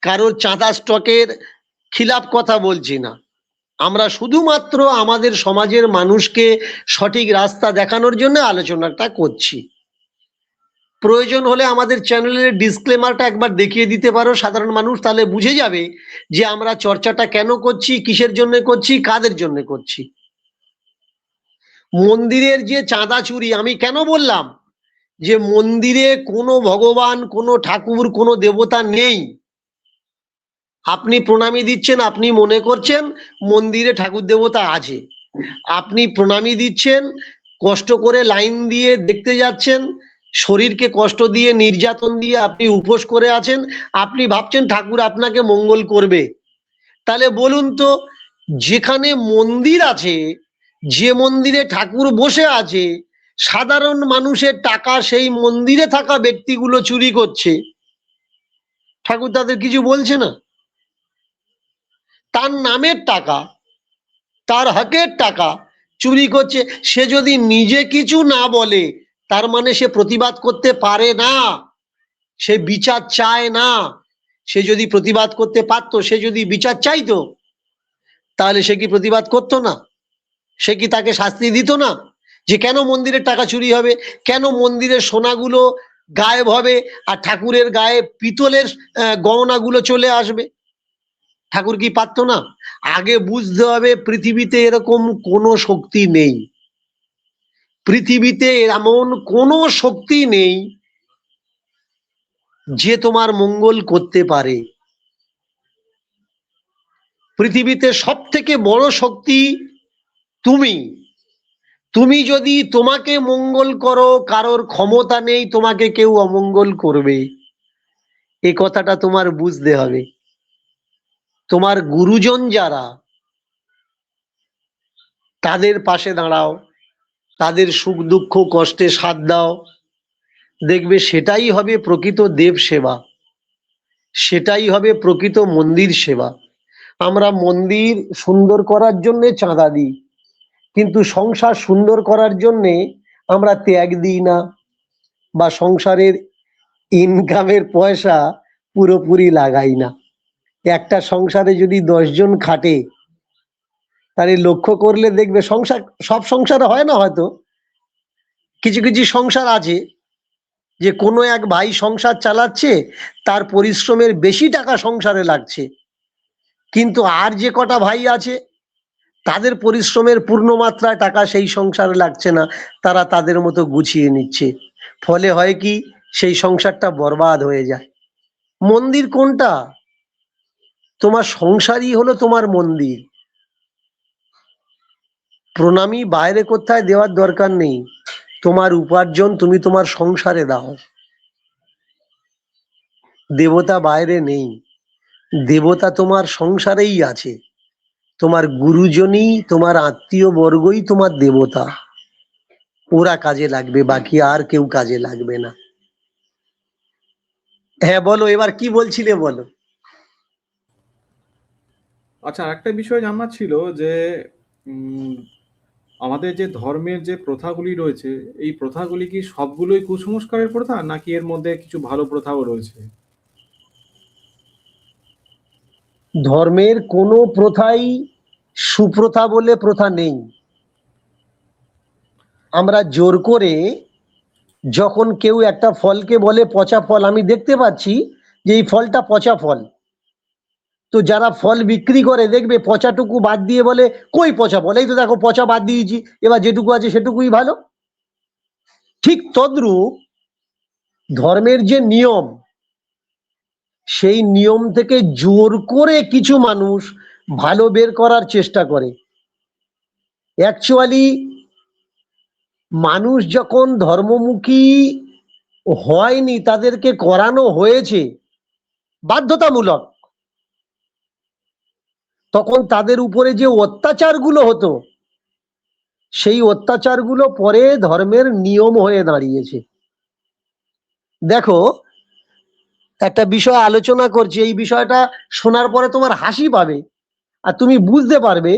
কারোর চাঁদা স্টকের খিলাফ কথা বলছি না। আমরা শুধুমাত্র আমাদের সমাজের মানুষকে সঠিক রাস্তা দেখানোর জন্য আলোচনাটা করছি। প্রয়োজন হলে আমাদের চ্যানেলের ডিসক্লেমারটা একবার দেখিয়ে দিতে পারো সাধারণ মানুষ, তাহলে বুঝে যাবে যে আমরা চর্চাটা কেন করছি, কিসের জন্য করছি, কাদের জন্য করছি। মন্দিরের যে চাঁদা চুরি, আমি কেন বললাম যে মন্দিরে কোনো ভগবান, কোনো ঠাকুর, কোনো দেবতা নেই। আপনি প্রণামী দিচ্ছেন, আপনি মনে করছেন মন্দিরে ঠাকুর দেবতা আছে, আপনি প্রণামী দিচ্ছেন, কষ্ট করে লাইন দিয়ে দেখতে যাচ্ছেন, শরীরকে কষ্ট দিয়ে নির্যাতন দিয়ে আপনি উপোস করে আছেন, আপনি ভাবছেন ঠাকুর আপনাকে মঙ্গল করবে। তাহলে বলুন তো, যেখানে মন্দির আছে, যে মন্দিরে ঠাকুর বসে আছে, সাধারণ মানুষের টাকা সেই মন্দিরে থাকা ব্যক্তিগুলো চুরি করছে, ঠাকুর তাদের কিছু বলছে না? তার নামের টাকা, তার হকের টাকা চুরি করছে। সে যদি নিজে কিছু না বলে তার মানে সে প্রতিবাদ করতে পারে না, সে বিচার চায় না। সে যদি প্রতিবাদ করতে পারতো, সে যদি বিচার চাইতো, তাহলে সে কি প্রতিবাদ করতো না? সে কি তাকে শাস্তি দিত না? যে কেন মন্দিরের টাকা চুরি হবে, কেন মন্দিরের সোনাগুলো গায়েব হবে আর ঠাকুরের গায়ে পিতলের গহনাগুলো চলে আসবে? ঠাকুর কি পারতো না? আগে বুঝতে হবে পৃথিবীতে এরকম কোনো শক্তি নেই, পৃথিবীতে এমন কোনো শক্তি নেই যে তোমার মঙ্গল করতে পারে। পৃথিবীতে সব থেকে বড় শক্তি তুমি। তুমি যদি তোমাকে মঙ্গল করো, কারোর ক্ষমতা নেই তোমাকে কেউ অমঙ্গল করবে। এই কথাটা তোমার বুঝতে হবে। তোমার গুরুজন যারা, তাদের পাশে দাঁড়াও, তাদের সুখ দুঃখ কষ্টে সাথ দাও, দেখবে সেটাই হবে প্রকৃত দেব সেবা, সেটাই হবে প্রকৃত মন্দির সেবা। আমরা মন্দির সুন্দর করার জন্য চাঁদা দিই, কিন্তু সংসার সুন্দর করার জন্যে আমরা ত্যাগ দিই না, বা সংসারের ইনকামের পয়সা পুরোপুরি লাগাই না। একটা সংসারে যদি 10 জন খাটে, তাহলে লক্ষ্য করলে দেখবে সংসার, সব সংসারে হয় না হয়তো, কিছু কিছু সংসার আছে যে কোনো এক ভাই সংসার চালাচ্ছে, তার পরিশ্রমের বেশি টাকা সংসারে লাগছে, কিন্তু আর যে কটা ভাই আছে তাদের পরিশ্রমের পূর্ণ মাত্রায় টাকা সেই সংসারে লাগছে না, তারা তাদের মতো গুছিয়ে নিচ্ছে। ফলে হয় কি, সেই সংসারটা বরবাদ হয়ে যায়। মন্দির কোনটা? তোমার সংসারই হলো তোমার মন্দির। প্রণামী বাইরে কোথায় দেওয়ার দরকার নেই, তোমার উপার্জন তুমি তোমার সংসারে দাও। দেবতা বাইরে নেই, দেবতা তোমার সংসারেই আছে। তোমার গুরুজনই, তোমার আত্মীয় বর্গই তোমার দেবতা, ওরা কাজে লাগবে, বাকি আর কেউ কাজে লাগবে না। হ্যাঁ বলো, এবার কি বলছিলে বলো। আচ্ছা, একটা বিষয় জানার ছিল যে উম, আমাদের যে ধর্মের যে প্রথাগুলি রয়েছে, এই প্রথাগুলি কি সবগুলোই কুসংস্কারের প্রথা, নাকি এর মধ্যে কিছু ভালো প্রথাও রয়েছে? ধর্মের কোনো প্রথাই সুপ্রথা বলে প্রথা নেই। আমরা জোর করে যখন কেউ একটা ফলকে বলে পচা ফল, আমি দেখতে পাচ্ছি যে এই ফলটা পচা ফল, তো যারা ফল বিক্রি করে দেখবে পচাটুকু বাদ দিয়ে বলে কই পচা ফল, এই তো দেখো পচা বাদ দিয়েছি, এবার যেটুকু আছে সেটুকুই ভালো। ঠিক তদ্রূপ ধর্মের যে নিয়ম, সেই নিয়ম থেকে জোর করে কিছু মানুষ ভালো বের করার চেষ্টা করে। অ্যাকচুয়ালি মানুষ যখন ধর্মমুখী হয়নি, তাদেরকে করানো হয়েছে বাধ্যতামূলক, তখন তাদের উপরে যে অত্যাচারগুলো হতো, সেই অত্যাচারগুলো পরে ধর্মের নিয়ম হয়ে দাঁড়িয়েছে। দেখো, একটা বিষয় আলোচনা করছি, এই বিষয়টা শোনার পরে তোমার হাসি পাবে আর তুমি বুঝতে পারবে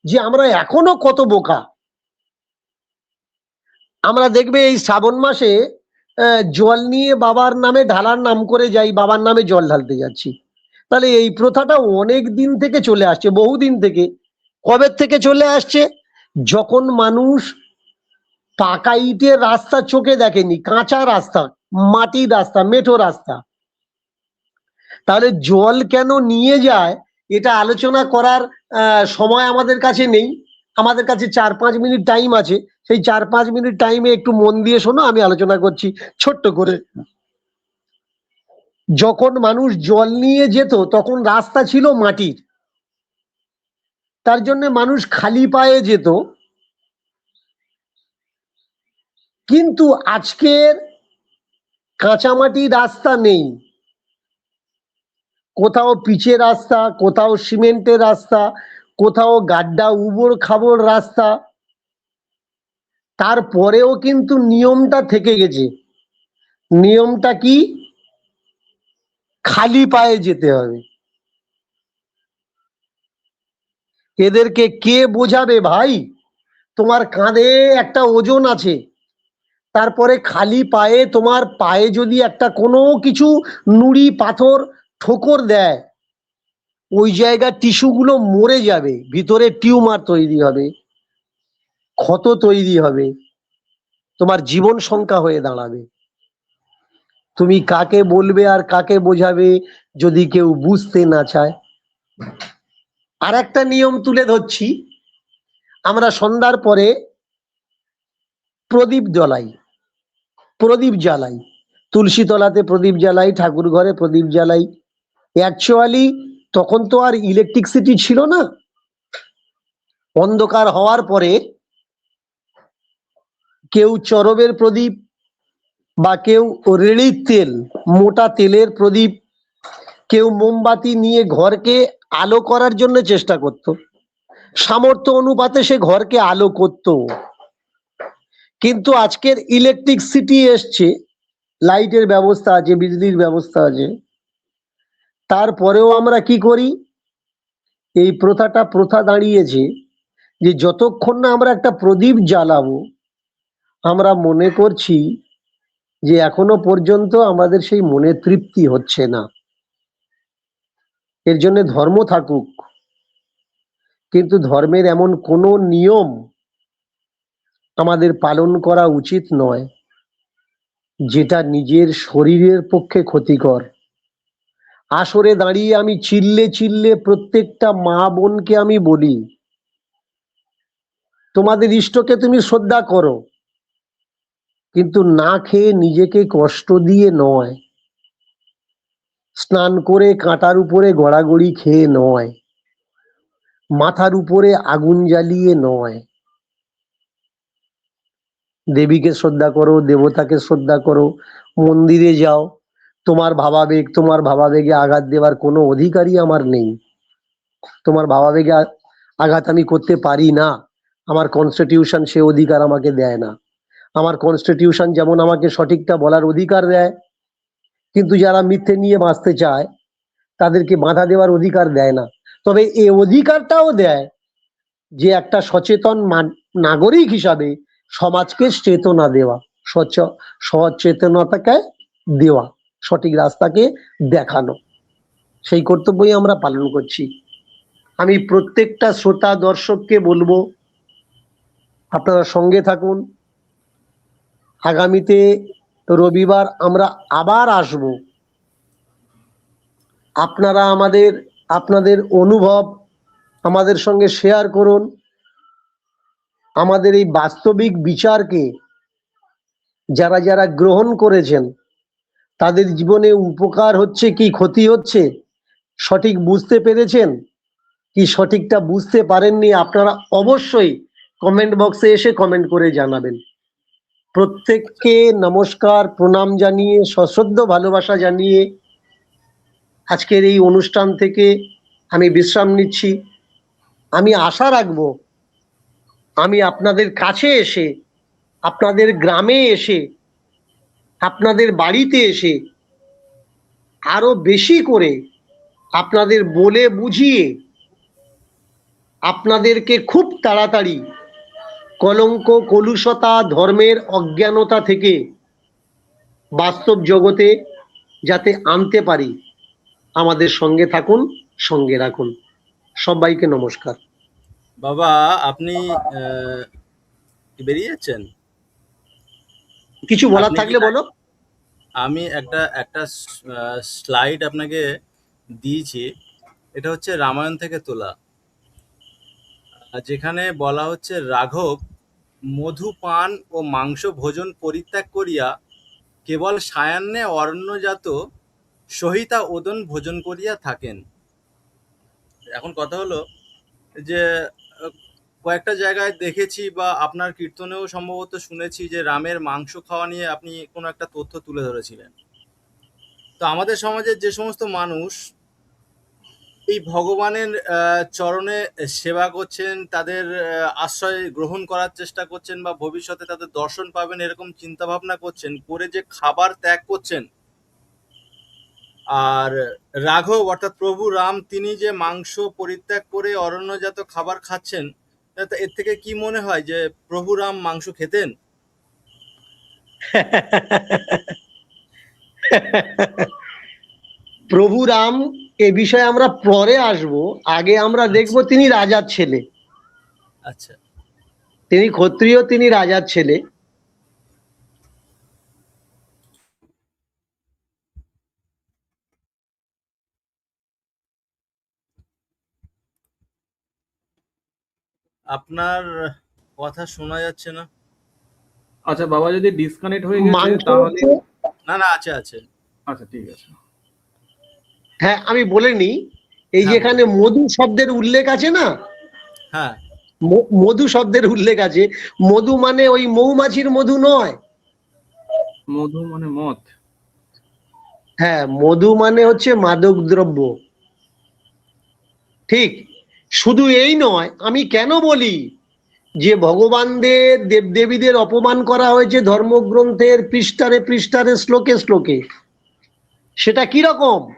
যে আমরা এখনো কত বোকা। আমরা দেখবে এই শ্রাবণ মাসে জল নিয়ে বাবার নামে ঢালার নাম করে যাই, বাবার নামে জল ঢালতে যাচ্ছি। তাহলে এই প্রথাটা অনেক দিন থেকে চলে আসছে, বহুদিন থেকে। কবে থেকে চলে আসছে? যখন মানুষ পাকা ইটের রাস্তা চোখে দেখেনি, কাঁচা রাস্তা, মাটির রাস্তা, মেঠো রাস্তা। তাহলে জল কেন নিয়ে যায় এটা আলোচনা করার সময় আমাদের কাছে নেই। আমাদের কাছে 4-5 মিনিট টাইম আছে, সেই 4-5 মিনিট টাইমে একটু মন দিয়ে শোনো, আমি আলোচনা করছি ছোট্ট করে। যখন মানুষ জল নিয়ে যেত তখন রাস্তা ছিল মাটির, তার জন্য মানুষ খালি পায়ে যেত। কিন্তু আজকের কাঁচামাটি রাস্তা নেই, কোথাও পিচের রাস্তা, কোথাও সিমেন্টের রাস্তা, কোথাও গাড্ডা উবড় খাবড় রাস্তা। তারপরেও কিন্তু নিয়মটা থেকে গেছে। নিয়মটা কি? খালি পায়ে যেতে হবে। এদেরকে কে বোঝাবে ভাই? তোমার কাঁধে একটা ওজন আছে, তারপরে খালি পায়ে তোমার পায়ে যদি একটা কোনো কিছু নুড়ি পাথর ঠোকর দেয়, ওই জায়গার টিস্যুগুলো মরে যাবে, ভিতরে টিউমার তৈরি হবে, ক্ষত তৈরি হবে, তোমার জীবন সংখ্যা হয়ে দাঁড়াবে। তুমি কাকে বলবে আর কাকে বোঝাবে যদি কেউ বুঝতে না চায়? আর একটা নিয়ম তুলে ধরছি, আমরা সন্ধ্যার পরে প্রদীপ জ্বালাই, প্রদীপ জ্বালাই, তুলসী তলাতে প্রদীপ জ্বালাই, ঠাকুর ঘরে প্রদীপ জ্বালাই। অ্যাকচুয়ালি তখন তো আর ইলেকট্রিসিটি ছিল না। অন্ধকার হওয়ার পরে কেউ চরবের প্রদীপ বা কেউ রেড়ির তেল, মোটা তেলের প্রদীপ, কেউ মোমবাতি নিয়ে ঘরকে আলো করার জন্য চেষ্টা করত। সামর্থ্য অনুপাতে সে ঘরকে আলো করত। কিন্তু আজকের ইলেকট্রিসিটি এসছে, লাইটের ব্যবস্থা আছে, বিজলির ব্যবস্থা আছে, তারপরেও আমরা কি করি? এই প্রথাটা প্রথা দাঁড়িয়েছে যে যতক্ষণ না আমরা একটা প্রদীপ জ্বালাবো, আমরা মনে করছি যে এখনো পর্যন্ত আমাদের সেই মনে তৃপ্তি হচ্ছে না। এর জন্য ধর্ম থাকুক, কিন্তু ধর্মের এমন কোনো নিয়ম আমাদের পালন করা উচিত নয় যেটা নিজের শরীরের পক্ষে ক্ষতিকর। আসরে দাঁড়িয়ে আমি চিল্লে চিল্লে প্রত্যেকটা মা বোনকে আমি বলি, তোমাদের ইষ্টকে তুমি শ্রদ্ধা করো, কিন্তু না খেয়ে নিজেকে কষ্ট দিয়ে নয়, স্নান করে কাঁটার উপরে গড়াগড়ি খেয়ে নয়, মাথার উপরে আগুন জ্বালিয়ে নয়। দেবীকে শ্রদ্ধা করো, দেবতাকে শ্রদ্ধা করো, মন্দিরে যাও। তোমার ভাবাবেগে আঘাত দেওয়ার কোনো অধিকারই আমার নেই। তোমার ভাবাবেগে আঘাত আমি করতে পারি না, আমার কনস্টিটিউশন সে অধিকার আমাকে দেয় না। আমার কনস্টিটিউশন যেমন আমাকে সঠিকটা বলার অধিকার দেয়, কিন্তু যারা মিথ্যে নিয়ে বাঁচতে চায় তাদেরকে বাধা দেওয়ার অধিকার দেয় না। তবে এই অধিকারটাও দেয় যে একটা সচেতন নাগরিক হিসাবে সমাজকে চেতনা দেওয়া, সচেতনতাকে দেওয়া, সঠিক রাস্তাকে দেখানো, সেই কর্তব্যই আমরা পালন করছি। আমি প্রত্যেকটা শ্রোতা দর্শককে বলবো, আপনারা সঙ্গে থাকুন। আগামীতে রবিবার আমরা আবার আসব। আপনারা আপনাদের অনুভব আমাদের সঙ্গে শেয়ার করুন। আমাদের এই বাস্তবিক বিচারকে যারা যারা গ্রহণ করেছেন তাদের জীবনে উপকার হচ্ছে কি ক্ষতি হচ্ছে সঠিক বুঝতে পেরেছেন কি সঠিকটা বুঝতে পারেননি, আপনারা অবশ্যই কমেন্ট বক্সে এসে কমেন্ট করে জানাবেন। প্রত্যেককে নমস্কার, প্রণাম জানিয়ে, সশ্রদ্ধ ভালোবাসা জানিয়ে আজকের এই অনুষ্ঠান থেকে আমি বিশ্রাম নিচ্ছি। আমি আশা রাখবো আমি আপনাদের কাছে এসে, আপনাদের গ্রামে এসে, আপনাদের বাড়িতে এসে আরো বেশি করে আপনাদের বলে বুঝিয়ে আপনাদেরকে খুব তাড়াতাড়ি কলঙ্ক, কলুষতা, ধর্মের অজ্ঞানতা থেকে বাস্তব জগতে যাতে আনতে পারি। আমাদের সঙ্গে থাকুন, সঙ্গে রাখুন। সবাইকে নমস্কার। বাবা, আপনি কি বেরিয়ে যাচ্ছেন? কিছু বলার আপনি থাকলে কি- বলো। আমি একটা স্লাইড আপনাকে দিয়েছি, এটা হচ্ছে রামায়ণ থেকে তোলা, যেখানে বলা হচ্ছে রাঘব মধুপান ও মাংস ভোজন পরিত্যাগ করিয়া কেবল সায়ান্নে অরণ্যজাত সহিতা ওদন ভোজন করিয়া থাকেন। এখন কথা হলো যে কয়েকটা জায়গায় দেখেছি বা আপনার কীর্তনেও সম্ভবত শুনেছি যে রামের মাংস খাওয়া নিয়ে আপনি কোনো একটা তথ্য তুলে ধরেছিলেন। তো আমাদের সমাজের যে সমস্ত মানুষ এই ভগবানের চরণে সেবা করছেন, তাদের আশ্রয় গ্রহণ করার চেষ্টা করছেন বা ভবিষ্যতে তাদের দর্শন পাবেন এরকম চিন্তা ভাবনা করছেন, করে যে খাবার ত্যাগ করছেন, আর রাঘব অর্থাৎ প্রভু রাম তিনি যে মাংস পরিত্যাগ করে অরণ্যজাত খাবার খাচ্ছেন, এর থেকে কি মনে হয় যে প্রভু রাম মাংস খেতেন? প্রভু রাম এ বিষয়ে আমরা পরে আসব। আগে আমরা দেখব তিনি রাজার ছেলে, আচ্ছা, তিনি ক্ষত্রিয়, তিনি রাজার ছেলে। আপনার কথা শোনা যাচ্ছে না। আচ্ছা বাবা, যদি ডিসকানেক্ট হয়ে গেছে মাংস তাহলে না আছে। আচ্ছা ঠিক আছে। হ্যাঁ, আমি বলে নিই, এই হ্যাঁ, যেখানে মধু শব্দের উল্লেখ আছে না, হ্যাঁ, মধু শব্দের উল্লেখ আছে, মধু মানে ওই মৌমাছির মধু নয়। মধু মানে মদ। হ্যাঁ, মধু মানে হচ্ছে মাদক দ্রব্য। ঠিক। শুধু এই নয়, আমি কেন বলি যে ভগবানদের, দেবদেবীদের অপমান করা হয়েছে ধর্মগ্রন্থের পৃষ্ঠারে পৃষ্ঠারে, শ্লোকে শ্লোকে, সেটা কি রকম?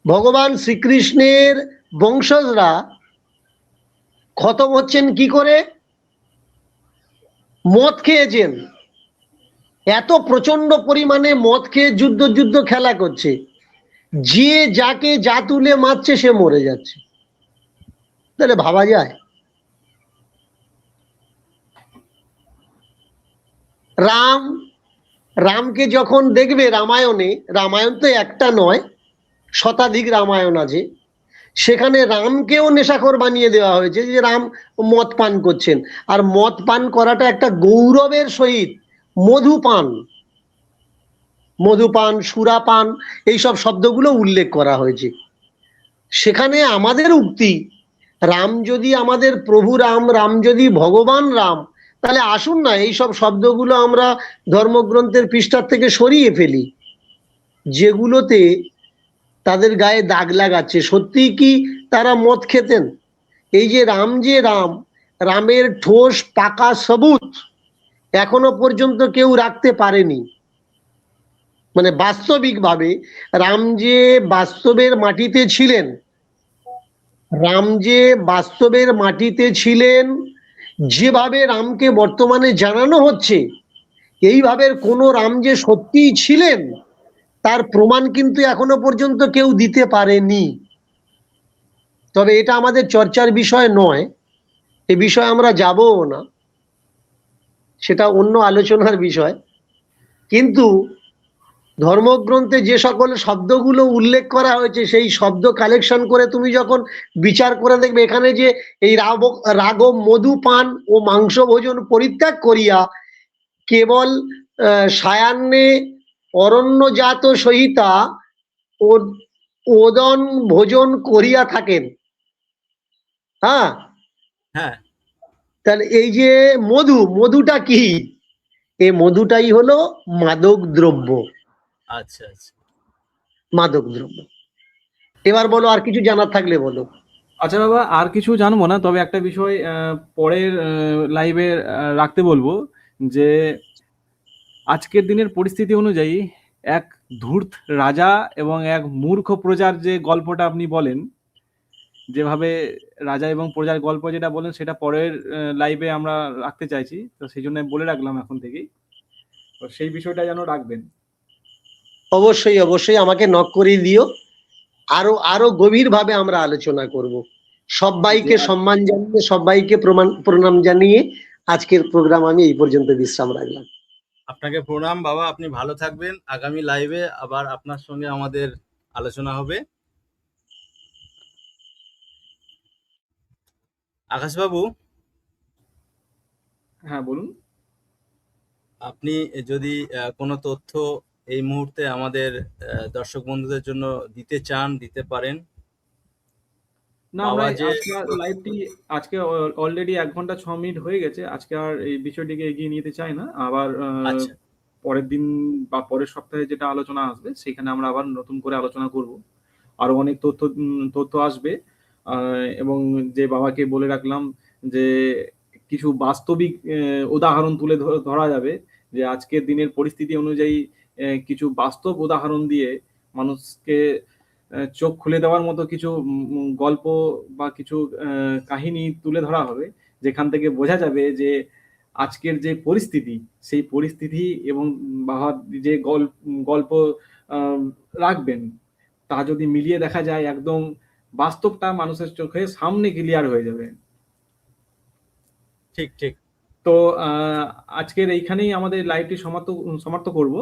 ভগবান শ্রীকৃষ্ণের বংশজরা খতম হচ্ছেন কি করে? মদ খেয়েছেন। এত প্রচন্ড পরিমাণে মদ খেয়ে যুদ্ধ খেলা করছে, যে যাকে যা তুলে মারছে সে মরে যাচ্ছে। তাহলে ভাবা যায়? রামকে যখন দেখবে রামায়ণে, রামায়ণ তো একটা নয়, শতাধিক রামায়ণ আছে, সেখানে রামকেও নেশাখোর বানিয়ে দেওয়া হয়েছে যে রাম মদ পান করছেন। আর মদ পান করাটা একটা গৌরবের সহিত মধুপান, সুরাপান, এইসব শব্দগুলো উল্লেখ করা হয়েছে। সেখানে আমাদের উক্তি, রাম যদি আমাদের প্রভু রাম, রাম যদি ভগবান রাম, তাহলে আসুন না এইসব শব্দগুলো আমরা ধর্মগ্রন্থের পৃষ্ঠার থেকে সরিয়ে ফেলি, যেগুলোতে তাদের গায়ে দাগ লাগাচ্ছে। সত্যি কি তারা মদ খেতেন? এই যে রাম, রামের ঠোস পাকা সবুত এখনো পর্যন্ত কেউ রাখতে পারেনি। মানে বাস্তবিকভাবে রাম যে বাস্তবের মাটিতে ছিলেন, যেভাবে রামকে বর্তমানে জানানো হচ্ছে, এইভাবে কোন রাম যে সত্যিই ছিলেন তার প্রমাণ কিন্তু এখনো পর্যন্ত কেউ দিতে পারেনি। তবে এটা আমাদের চর্চার বিষয় নয়, এ বিষয়ে আমরা যাবও না, সেটা অন্য আলোচনার বিষয়। কিন্তু ধর্মগ্রন্থে যে সকল শব্দগুলো উল্লেখ করা হয়েছে সেই শব্দ কালেকশন করে তুমি যখন বিচার করে দেখবে, এখানে যে এই রাঘব মধু পান ও মাংস ভোজন পরিত্যাগ করিয়া কেবল সায়ান্নে অরণ্যজাত সহিতা ও ওদন ভোজন করিয়া থাকেন। হ্যাঁ, হ্যাঁ, তাহলে এই যে মধুটা কি? এই মধুটাই হলো মাদক দ্রব্য। আচ্ছা আচ্ছা। মাদক দ্রব্য। এবার বলো, আর কিছু জানার থাকলে বলো। আচ্ছা বাবা, আর কিছু জানবো না, তবে একটা বিষয় পরের লাইভে রাখতে বলবো, যে আজকের দিনের পরিস্থিতি অনুযায়ী এক ধূর্ত রাজা এবং এক মূর্খ প্রজার যে গল্পটা আপনি বলেন, যেভাবে রাজা এবং প্রজার গল্প যেটা বলেন, সেটা পরের লাইভে আমরা রাখতে চাইছি, তো সেই জন্য বলে রাখলাম এখন থেকেই, তো সেই বিষয়টা যেন রাখবেন। অবশ্যই অবশ্যই আমাকে নক করে দিও, আরো গভীর ভাবে আমরা আলোচনা করব। সবাইকে সম্মান জানিয়ে, সবাইকে প্রণাম জানিয়ে আজকের প্রোগ্রাম আমি এই পর্যন্ত বিশ্রাম রাখলাম। আপনাকে প্রণাম বাবা, আপনি ভালো থাকবেন। আগামী লাইভে আবার আপনার সঙ্গে আমাদের আলোচনা হবে। আকাশবাবু, হ্যাঁ বলুন। আপনি যদি কোনো তথ্য এই মুহূর্তে আমাদের দর্শক বন্ধুদের জন্য দিতে চান, দিতে পারেন। না, আমরা বাবা যে আজকে লাইভটি আজকে অলরেডি 1 ঘন্টা 6 মিনিট হয়ে গেছে, আজকে আর এই বিষয়টিকে এগিয়ে নিতে চাই না। আবার আচ্ছা পরের দিন বা পরের সপ্তাহে যেটা আলোচনা আসবে সেখানে আমরা আবার নতুন করে আলোচনা করব। আরো অনেক তথ্য আসবে, এবং যে বাবাকে বলে রাখলাম যে কিছু বাস্তবিক উদাহরণ তুলে ধরা যাবে, যে আজকের দিনের পরিস্থিতি অনুযায়ী কিছু বাস্তব উদাহরণ দিয়ে মানুষকে চোখ খুলে দেওয়ার মতো কিছু গল্প বা কিছু কাহিনী তুলে ধরা হবে, যেখান থেকে বোঝা যাবে যে আজকের যে পরিস্থিতি, সেই পরিস্থিতি এবং বাবা যে গল্প আহ, রাখবেন, তা যদি মিলিয়ে দেখা যায়, একদম বাস্তবটা মানুষের চোখে সামনে ক্লিয়ার হয়ে যাবে। ঠিক ঠিক। তো আজকের এইখানেই আমাদের লাইভটি সমাপ্ত করব।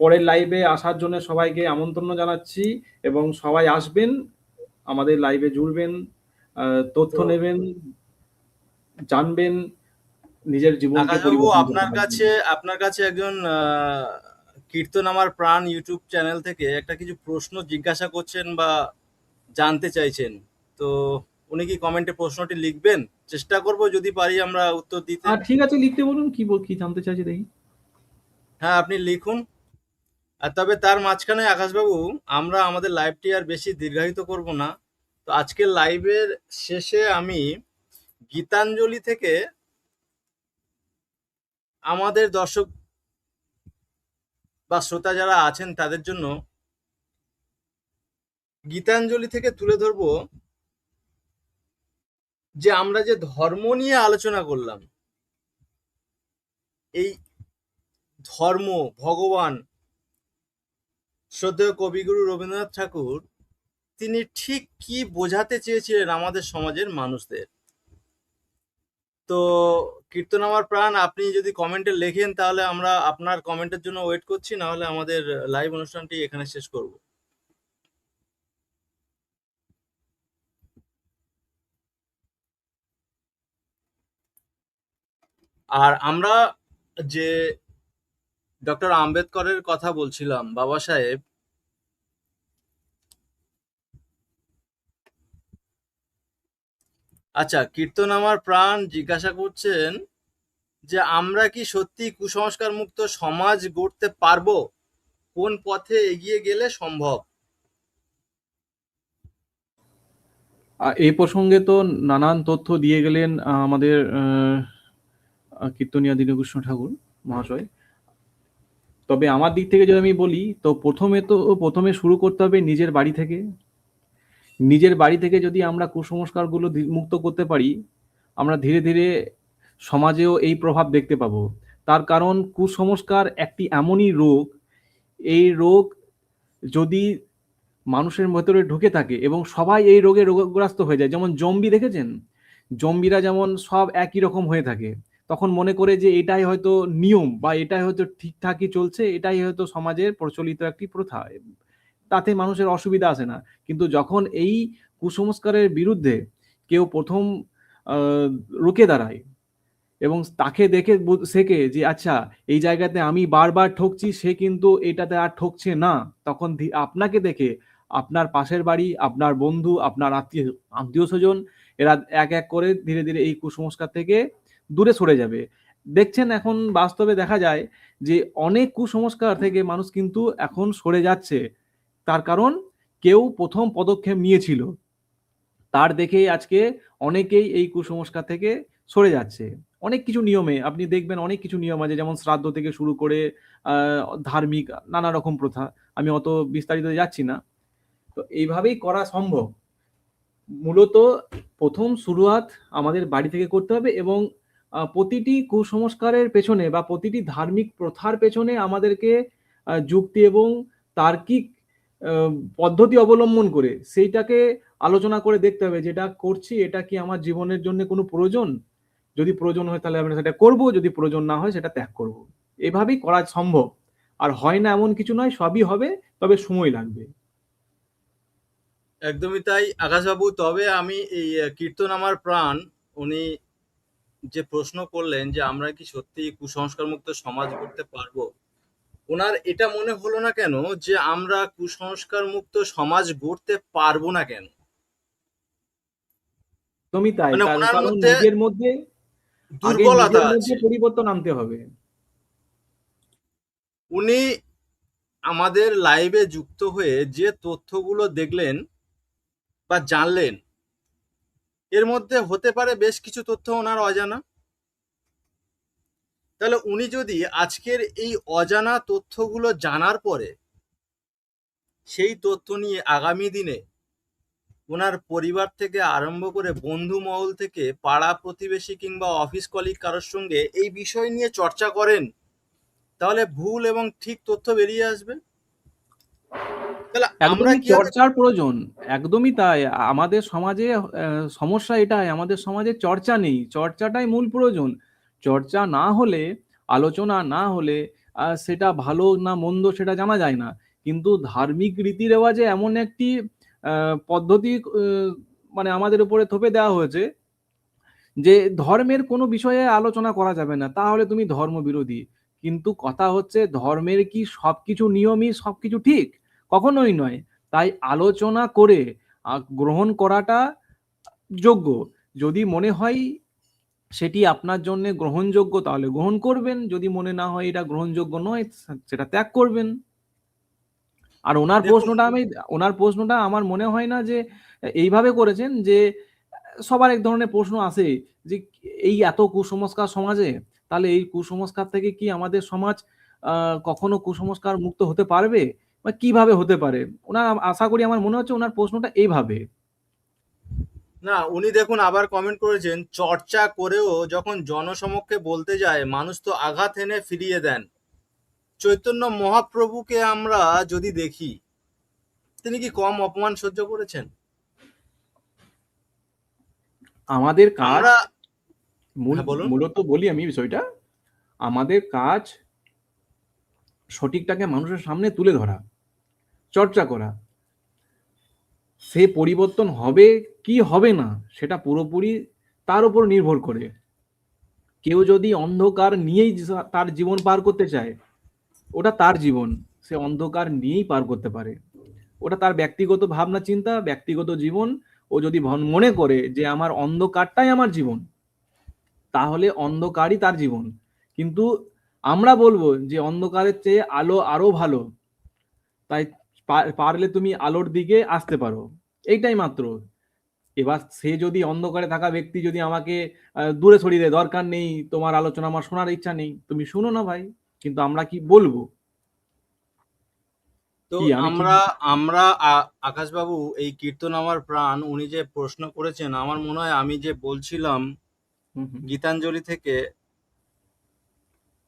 পরের লাইভে আসার জন্য সবাইকে আমন্ত্রণ জানাচ্ছি, এবং সবাই আসবেন, আমাদের লাইভে জুড়বেন, তথ্য নেবেন, জানবেন, নিজের জীবনকে আকাশবাবু, পরিবর্তন করতে আপনার পারবেন। কাছে আপনার কাছে একজন কীর্তন আমার প্রাণ ইউটিউব চ্যানেল থেকে একটা কিছু প্রশ্ন জিজ্ঞাসা করছেন বা জানতে চাইছেন, তো উনি কি কমেন্টে প্রশ্নটি লিখবেন? চেষ্টা করব যদি পারি আমরা উত্তর দিতে। ঠিক আছে, লিখতে বলুন, কি জানতে চাইছি দেখি। হ্যাঁ, আপনি লিখুন। আর তবে তার মাঝখানে আকাশবাবু, আমরা আমাদের লাইভটি আর বেশি দীর্ঘায়িত করব না। তো আজকের লাইভের শেষে আমি গীতাঞ্জলি থেকে আমাদের দর্শক বা শ্রোতা যারা আছেন তাদের জন্য গীতাঞ্জলি থেকে তুলে ধরবো যে আমরা যে ধর্ম নিয়ে আলোচনা করলাম, এই ধর্ম, ভগবান, শ্রদ্ধেয় কবিগুরু রবীন্দ্রনাথ ঠাকুর তিনি ঠিক কি বোঝাতে চেয়েছিলেন আমাদের সমাজের মানুষদের। তো কীর্তন আমার প্রাণ, আপনি যদি কমেন্টে লেখেন তাহলে আমরা আপনার কমেন্টের জন্য ওয়েট করছি, না হলে আমাদের লাইভ অনুষ্ঠানটি এখানে শেষ করব। আর আমরা যে ডক্টর আম্বেদকরের কথা বলছিলাম, বাবা সাহেব, আচ্ছা, কীর্তন আমার প্রাণ জিজ্ঞাসা করছেন যে আমরা কি সত্যি কুসংস্কার মুক্ত সমাজ গড়তে পারবো? কোন পথে এগিয়ে গেলে সম্ভব? এই প্রসঙ্গে তো নানান তথ্য দিয়ে গেলেন আমাদের কীর্তনিয়া দীনকৃষ্ণ ঠাকুর মহাশয়। তবে আমার দিক থেকে যদি আমি বলি, তো প্রথমে শুরু করতে হবে নিজের বাড়ি থেকে। নিজের বাড়ি থেকে যদি আমরা কুসংস্কারগুলো মুক্ত করতে পারি, আমরা ধীরে ধীরে সমাজেও এই প্রভাব দেখতে পাবো। তার কারণ কুসংস্কার একটি এমনই রোগ, এই রোগ যদি মানুষের ভেতরে ঢুকে থাকে এবং সবাই এই রোগে রোগগ্রস্ত হয়ে যায়, যেমন জম্বি দেখেছেন? জম্বিরা যেমন সব একই রকম হয়ে থাকে, তখন মনে করে যে এটাই হয়তো নিয়ম বা এটাই হয়তো ঠিকঠাকই চলছে, এটাই হয়তো সমাজের প্রচলিত একটি প্রথা, তাতে মানুষের অসুবিধা আসে না। কিন্তু যখন এই কুসংস্কারের বিরুদ্ধে কেউ প্রথম রুখে দাঁড়ায় এবং তাকে দেখে শেখে যে আচ্ছা এই জায়গাতে আমি বারবার ঠকছি, সে কিন্তু এটাতে আর ঠকছে না, তখন আপনাকে দেখে আপনার পাশের বাড়ি, আপনার বন্ধু, আপনার আত্মীয় স্বজন, এরা এক এক করে ধীরে ধীরে এই কুসংস্কার থেকে দূরে সরে যাবে। দেখছেন এখন বাস্তবে দেখা যায় যে অনেক কুসংস্কার থেকে মানুষ কিন্তু এখন সরে যাচ্ছে। তার কারণ কেউ প্রথম পদক্ষেপ নিয়েছিল, তার দেখেই আজকে অনেকেই এই কুসংস্কার থেকে সরে যাচ্ছে। অনেক কিছু নিয়মে আপনি দেখবেন, অনেক কিছু নিয়ম আছে, যেমন শ্রাদ্ধ থেকে শুরু করে ধার্মিক নানা রকম প্রথা। আমি অত বিস্তারিত যাচ্ছি না। তো এইভাবেই করা সম্ভব। মূলত প্রথম শুরুয়াত আমাদের বাড়ি থেকে করতে হবে এবং প্রতিটি কুসংস্কারের পেছনে বা প্রতিটি ধার্মিক প্রথার পেছনে আমাদেরকে যুক্তি এবং তার্কিক পদ্ধতি অবলম্বন করে সেইটাকে আলোচনা করে দেখতে হবে, যেটা করছি এটা কি আমার জীবনের জন্য কোনো প্রয়োজন? যদি প্রয়োজন হয় তাহলে আমরা সেটা করব, যদি প্রয়োজন না হয় সেটা ত্যাগ করব। এভাবেই করা সম্ভব। আর হয় না এমন কিছু নয়, সবই হবে, তবে সময় লাগবে। একদমই তাই আকাশবাবু। তবে আমি এই কীর্তন আমার প্রাণ উনি যে প্রশ্ন করলেন যে আমরা কি সত্যি কুসংস্কার মুক্ত সমাজ গড়তে পারবো, ওনার এটা মনে হলো না কেন যে আমরা কুসংস্কার মুক্ত সমাজ গড়তে পারবো না কেন? একদমই তাই। মানে তার ওনার কারণ মধ্যে আগে দুর্বলতা নিজের মধ্যে আছে। পরিবর্তন আনতে হবে। উনি আমাদের লাইভে যুক্ত হয়ে যে তথ্যগুলো দেখলেন বা জানলেন, এর মধ্যে হতে পারে বেশ কিছু তথ্য ওনার অজানা। তাহলে উনি যদি আজকের এই অজানা তথ্যগুলো জানার পরে সেই তথ্য নিয়ে আগামী দিনে ওনার পরিবার থেকে আরম্ভ করে বন্ধু মহল থেকে পাড়া প্রতিবেশী কিংবা অফিস কলিগ কারোর সঙ্গে এই বিষয় নিয়ে চর্চা করেন, তাহলে ভুল এবং ঠিক তথ্য বেরিয়ে আসবে। তাহলে আমরা একদমই কিভাবে? চর্চার প্রয়োজন। একদমই তাই। আমাদের সমাজে সমস্যা এটাই, আমাদের সমাজে চর্চা নেই। চর্চাটাই মূল প্রয়োজন। চর্চা না হলে, আলোচনা না হলে সেটা ভালো না মন্দ সেটা জানা যায় না। কিন্তু ধার্মিক রীতি-রেওয়াজে এমন একটি পদ্ধতি মানে আমাদের উপরে থোপে দেওয়া হয়েছে যে ধর্মের কোনো বিষয়ে আলোচনা করা যাবে না, তাহলে তুমি ধর্মবিরোধী। কিন্তু কথা হচ্ছে ধর্মের কি সবকিছু নিয়মই সবকিছু ঠিক? কখনোই নয়। তাই আলোচনা করে গ্রহণ করাটা যোগ্য। যদি মনে হয় সেটি আপনার জন্যে গ্রহণযোগ্য তাহলে গ্রহণ করবেন। যদি মনে না হয় এটা গ্রহণযোগ্য নয় সেটা ত্যাগ করবেন। আর দেখুন, ওনার প্রশ্নটা আমার মনে হয় না যে এইভাবে করেছেন যে সবার এক ধরনের প্রশ্ন আসে যে এই এত কুসংস্কার সমাজে, তাহলে এই কুসংস্কার থেকে কি আমাদের সমাজ কখনো কুসংস্কার মুক্ত হতে পারবে বা কিভাবে হতে পারে? ওনার আশা করি, আমার মনে হচ্ছে ওনার প্রশ্নটা এইভাবে। না, উনি দেখুন আবার কমেন্ট করেছেন, চর্চা করেও যখন জনসমক্ষে বলতে যায় মানুষ তো আঘাত এনে ফিরিয়ে দেন। চৈতন্য মহাপ্রভুকে আমরা যদি দেখি, তিনি কি কম অপমান সহ্য করেছেন? আমাদের কাজ আমরা, মূল হ্যাঁ বলুন। মূলত বলি আমি বিষয়টা, আমাদের কাজ সঠিকটাকে মানুষের সামনে তুলে ধরা, চর্চা করা। সে পরিবর্তন হবে কি হবে না সেটা পুরোপুরি তার উপর নির্ভর করে। কেউ যদি অন্ধকার নিয়েই তার জীবন পার করতে চায়, ওটা তার জীবন, সে অন্ধকার নিয়েই পার করতে পারে। ওটা তার ব্যক্তিগত ভাবনা চিন্তা, ব্যক্তিগত জীবন। ও যদি মনে করে যে আমার অন্ধকারটাই আমার জীবন, তাহলে অন্ধকারই তার জীবন। কিন্তু আমরা বলবো যে অন্ধকারের চেয়ে আলো আরো ভালো, তাই পারলে তুমি আলোর দিকে আসতে পারো, এইটাই মাত্র। এবার সে যদি অন্ধকারে থাকা ব্যক্তি যদি আমাকে দূরে সরিয়ে দেয়, দরকার নেই তোমার আলোচনা, আমার শোনার ইচ্ছা নেই, তুমি শুনো না ভাই, কিন্তু আমরা কি বলবো? তো কি আমি ঠিক? আমরা আমরা আকাশবাবু, এই কীর্তন আমার প্রাণ উনি যে প্রশ্ন করেছেন, আমার মনে হয় আমি যে বলছিলাম হুম, হুম। গীতাঞ্জলি থেকে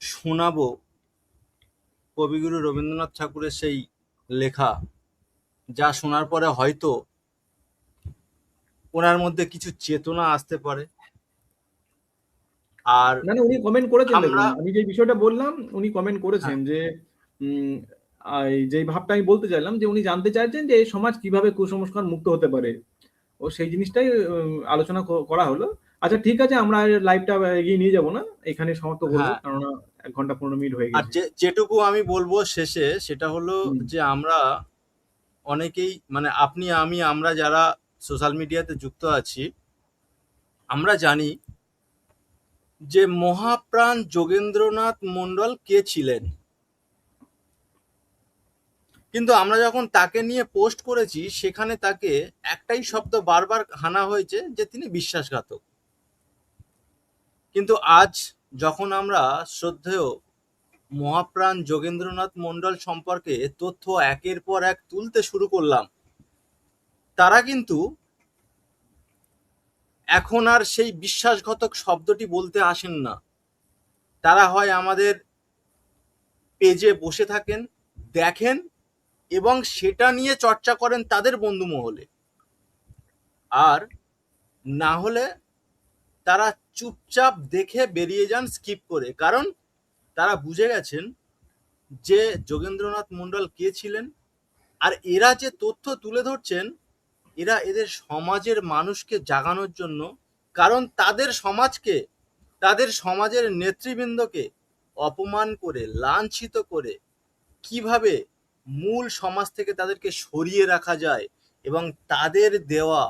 শোনাবো কবিগুরু রবীন্দ্রনাথ ঠাকুরের সেই লেখা, যা শোনার পরে হয়তো ওনার মধ্যে কিছু চেতনা আসতে পারে। আর না, না, উনি কমেন্ট করেছেন, আমরা দেখুন আমি যে বিষয়টা বললাম উনি কমেন্ট হ্যাঁ করেছেন যে উম, এই যে ভাবটা আমি বলতে চাইলাম যে উনি জানতে চাইছেন যে এই সমাজ কিভাবে কুসংস্কার মুক্ত হতে পারে, ও সেই জিনিসটাই আলোচনা করা হলো। আচ্ছা, ঠিক আছে, আমরা লাইভটা এগিয়ে নিয়ে যাব না, এখানে সমাপ্ত করবো, হ্যাঁ কেননা 1 ঘন্টা 15 মিনিট হয়ে আর গেছে। যেটুকু আমি বলবো শেষে সেটা হলো হুম। যে আমরা অনেকেই মানে আপনি আমি আমরা যারা সোশ্যাল মিডিয়াতে যুক্ত আছি, আমরা জানি যে মহাপ্রাণ যোগেন্দ্রনাথ মণ্ডল কে ছিলেন, কিন্তু আমরা যখন তাকে নিয়ে পোস্ট করেছি সেখানে তাকে একটাই শব্দ বারবার হানা হয়েছে যে তিনি বিশ্বাসঘাতক। কিন্তু আজ যখন আমরা শ্রদ্ধেয় মহাপ্রাণ যোগেন্দ্রনাথ মণ্ডল সম্পর্কে তথ্য একের পর এক তুলতে শুরু করলাম, তারা কিন্তু এখন আর সেই বিশ্বাসঘাতক শব্দটি বলতে আসেন না। তারা হয় আমাদের পেজে বসে থাকেন, দেখেন এবং সেটা নিয়ে চর্চা করেন তাদের বন্ধু মহলে, আর না হলে তারা চুপচাপ দেখে বেরিয়ে যান স্কিপ করে। কারণ তারা বুঝে গেছেন যে যোগেন্দ্রনাথ মণ্ডল কে ছিলেন, আর এরা যে তথ্য তুলে ধরছেন এরা এদের সমাজের মানুষকে জাগানোর জন্য। কারণ তাদের সমাজকে, তাদের সমাজের নেতৃবৃন্দকে অপমান করে লাঞ্ছিত করে কিভাবে মূল সমাজ থেকে তাদেরকে সরিয়ে রাখা যায়, এবং তাদের দেওয়া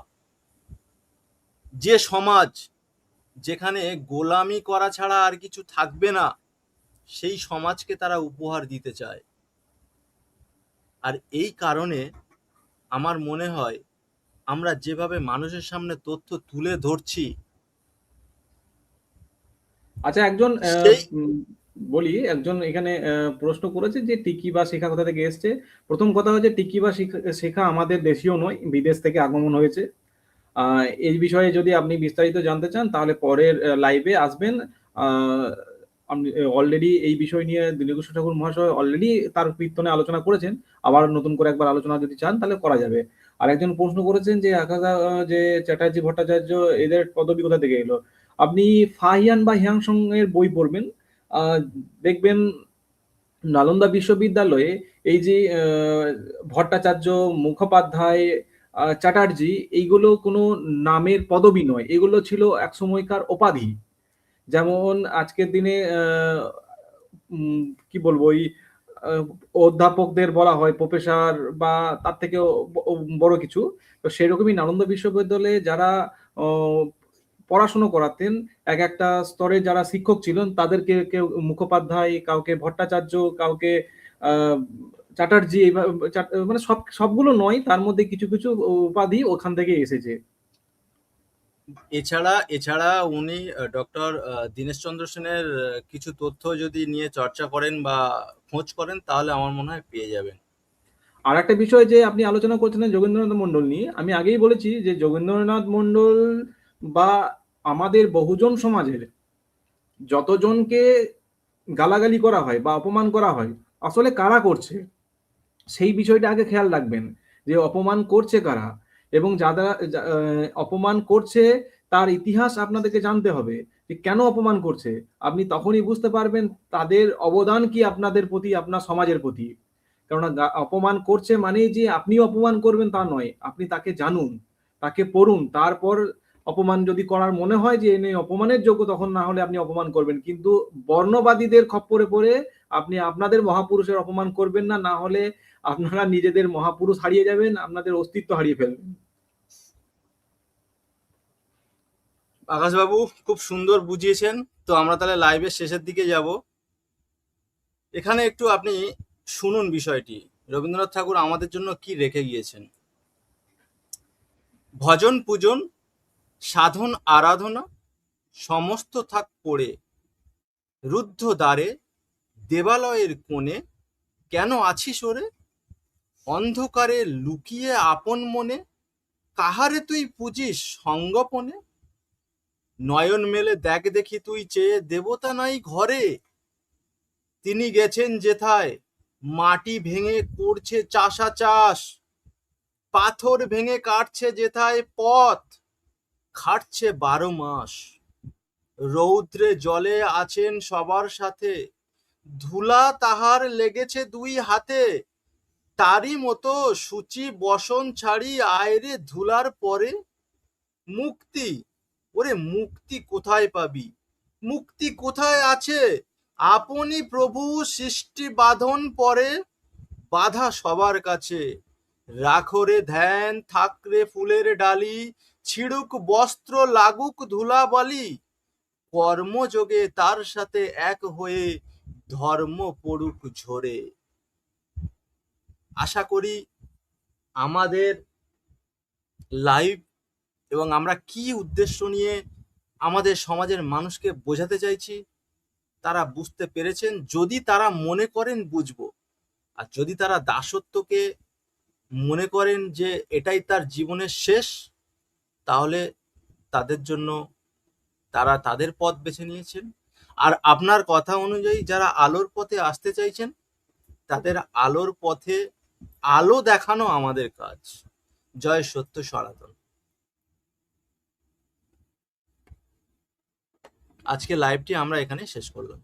যে সমাজ যেখানে গোলামি করা ছাড়া আর কিছু থাকবে না, সেই সমাজকে তারা উপহার দিতে চায়। আর এই কারণে আমার মনে হয় আমরা যেভাবে মানুষের সামনে তথ্য তুলে ধরছি আচ্ছা, একজন সেই বলি, একজন এখানে প্রশ্ন করেছে যে টিকি বা শিখা কোথা থেকে এসছে। প্রথম কথা হচ্ছে, টিকি বা শিখা আমাদের দেশীয় নয়, বিদেশ থেকে আগমন হয়েছে। এই বিষয়ে যদি আপনি বিস্তারিত জানতে চান তাহলে পরের লাইভে আসবেন। আহ, আপনি অলরেডি এই বিষয় নিয়ে দিলীপ ঘোষ ঠাকুর মহাশয় অলরেডি তার কীর্তনে আলোচনা করেছেন। আবার নতুন করে একবার আলোচনা যদি চান তাহলে করা যাবে। আর একজন প্রশ্ন করেছেন যে আকাশা, যে চ্যাটার্জি ভট্টাচার্য এদের পদবি কোথা থেকে এলো। আপনি ফাহিয়ান বা হিয়াংসং এর বই পড়বেন, আহ, দেখবেন নালন্দা বিশ্ববিদ্যালয়ে এই যে ভট্টাচার্য, মুখোপাধ্যায়, চ্যাটার্জি, এইগুলো কোনো নামের পদবি নয়, এগুলো ছিল এক সময়কার উপাধি। যেমন আজকের দিনে কি বলবো, ওই আহ, অধ্যাপকদের বলা হয় প্রফেসর বা তার থেকেও বড় কিছু। তো সেরকমই নালন্দা বিশ্ববিদ্যালয়ে যারা আহ, পড়াশুনো করাতেন, এক একটা স্তরে যারা শিক্ষক ছিলেন তাদেরকে কেউ মুখোপাধ্যায়, কাউকে ভট্টাচার্য, কাউকে আহ, চ্যাটার্জি, এইভাবে মানে সবগুলো নয়, তার মধ্যে কিছু কিছু উপাধি ওখান থেকে এসেছে। এছাড়া এছাড়া উনি ডক্টর দীনেশচন্দ্র সেনের কিছু তথ্য যদি নিয়ে চর্চা করেন বা খোঁজ করেন তাহলে আমার মনে হয় পেয়ে যাবেন। আর একটা বিষয় যে আপনি আলোচনা করছিলেন যোগেন্দ্রনাথ মন্ডল নিয়ে, আমি আগেই বলেছি যে যোগেন্দ্রনাথ মন্ডল বা আমাদের বহুজন সমাজের যতজনকে গালাগালি করা হয় বা অপমান করা হয়, আসলে কারা করছে সেই বিষয়টা আগে খেয়াল রাখবেন, যে অপমান করছে কারা, এবং যারা অপমান করছে তার ইতিহাস আপনাদেরকে জানতে হবে, যে কেন অপমান করছে। আপনি তখনই বুঝতে পারবেন তাদের অবদান কি আপনাদের প্রতি, আপনার সমাজের প্রতি। কেননা অপমান করছে মানেই যে আপনিও অপমান করবেন তা নয়, আপনি তাকে জানুন, তাকে পড়ুন, তারপর অপমান যদি করার মনে হয় যে এনে অপমানের যোগ্য, তখন না হলে আপনি অপমান করবেন। কিন্তু বর্ণবাদীদের খপ্পরে পড়ে আপনি আপনাদের মহাপুরুষের অপমান করবেন না, না হলে আপনারা নিজেদের মহাপুরুষ হারিয়ে যাবেন, আপনাদের অস্তিত্ব হারিয়ে ফেলবেন। আকাশবাবু খুব সুন্দর বুঝিয়েছেন। তো আমরা তাহলে লাইভের শেষের দিকে যাব। এখানে একটু আপনি শুনুন বিষয়টি, রবীন্দ্রনাথ ঠাকুর আমাদের জন্য কি রেখে গিয়েছেন। ভজন পূজন সাধন আরাধনা সমস্ত থাক পড়ে, রুদ্ধ দ্বারে দেবালয়ের কোণে, কেন আছিস ওরে অন্ধকারে লুকিয়ে আপন মনে, কাহারে তুই পুজিস সঙ্গোপনে। নয়ন মেলে দেখ দেখি তুই চেয়ে, দেবতা নাই ঘরে। তিনি গেছেন যেথায়, মাটি ভেঙে করছে চাষা চাষ, পাথর ভেঙে কাটছে যেথায় পথ, খাটছে 12 মাস। রৌদ্রে জলে আছেন সবার সাথে, ধুলা তাহার লেগেছে 2 হাতে। তারই মতো সূচি বসন ছাড়ি আয়রে ধুলার পরে। মুক্তি, ওরে মুক্তি কোথায় পাবি, মুক্তি কোথায় আছে? আপনি প্রভু সৃষ্টি বাঁধন পরে, বাধা সবার কাছে। রাখরে ধ্যান, থাকরে ফুলের ডালি, ছিড়ুক বস্ত্র, লাগুক ধুলাবালি। কর্মযোগে তার সাথে এক হয়ে, ধর্ম পড়ুক ঝরে। আশা করি আমাদের লাইভ এবং আমরা কি উদ্দেশ্য নিয়ে আমাদের সমাজের মানুষকে বোঝাতে চাইছি তারা বুঝতে পেরেছেন। যদি তারা মনে করেন বুঝবো, আর যদি তারা দাসত্বকে মনে করেন যে এটাই তার জীবনের শেষ, তাহলে তাদের জন্য তারা তাদের পথ বেছে নিয়েছেন। আর আপনার কথা অনুযায়ী যারা আলোর পথে আসতে চাইছেন, তাদের আলোর পথে আলো দেখানো আমাদের কাজ। জয় সত্য সনাতন। আজকে লাইভটি আমরা এখানে শেষ করলাম।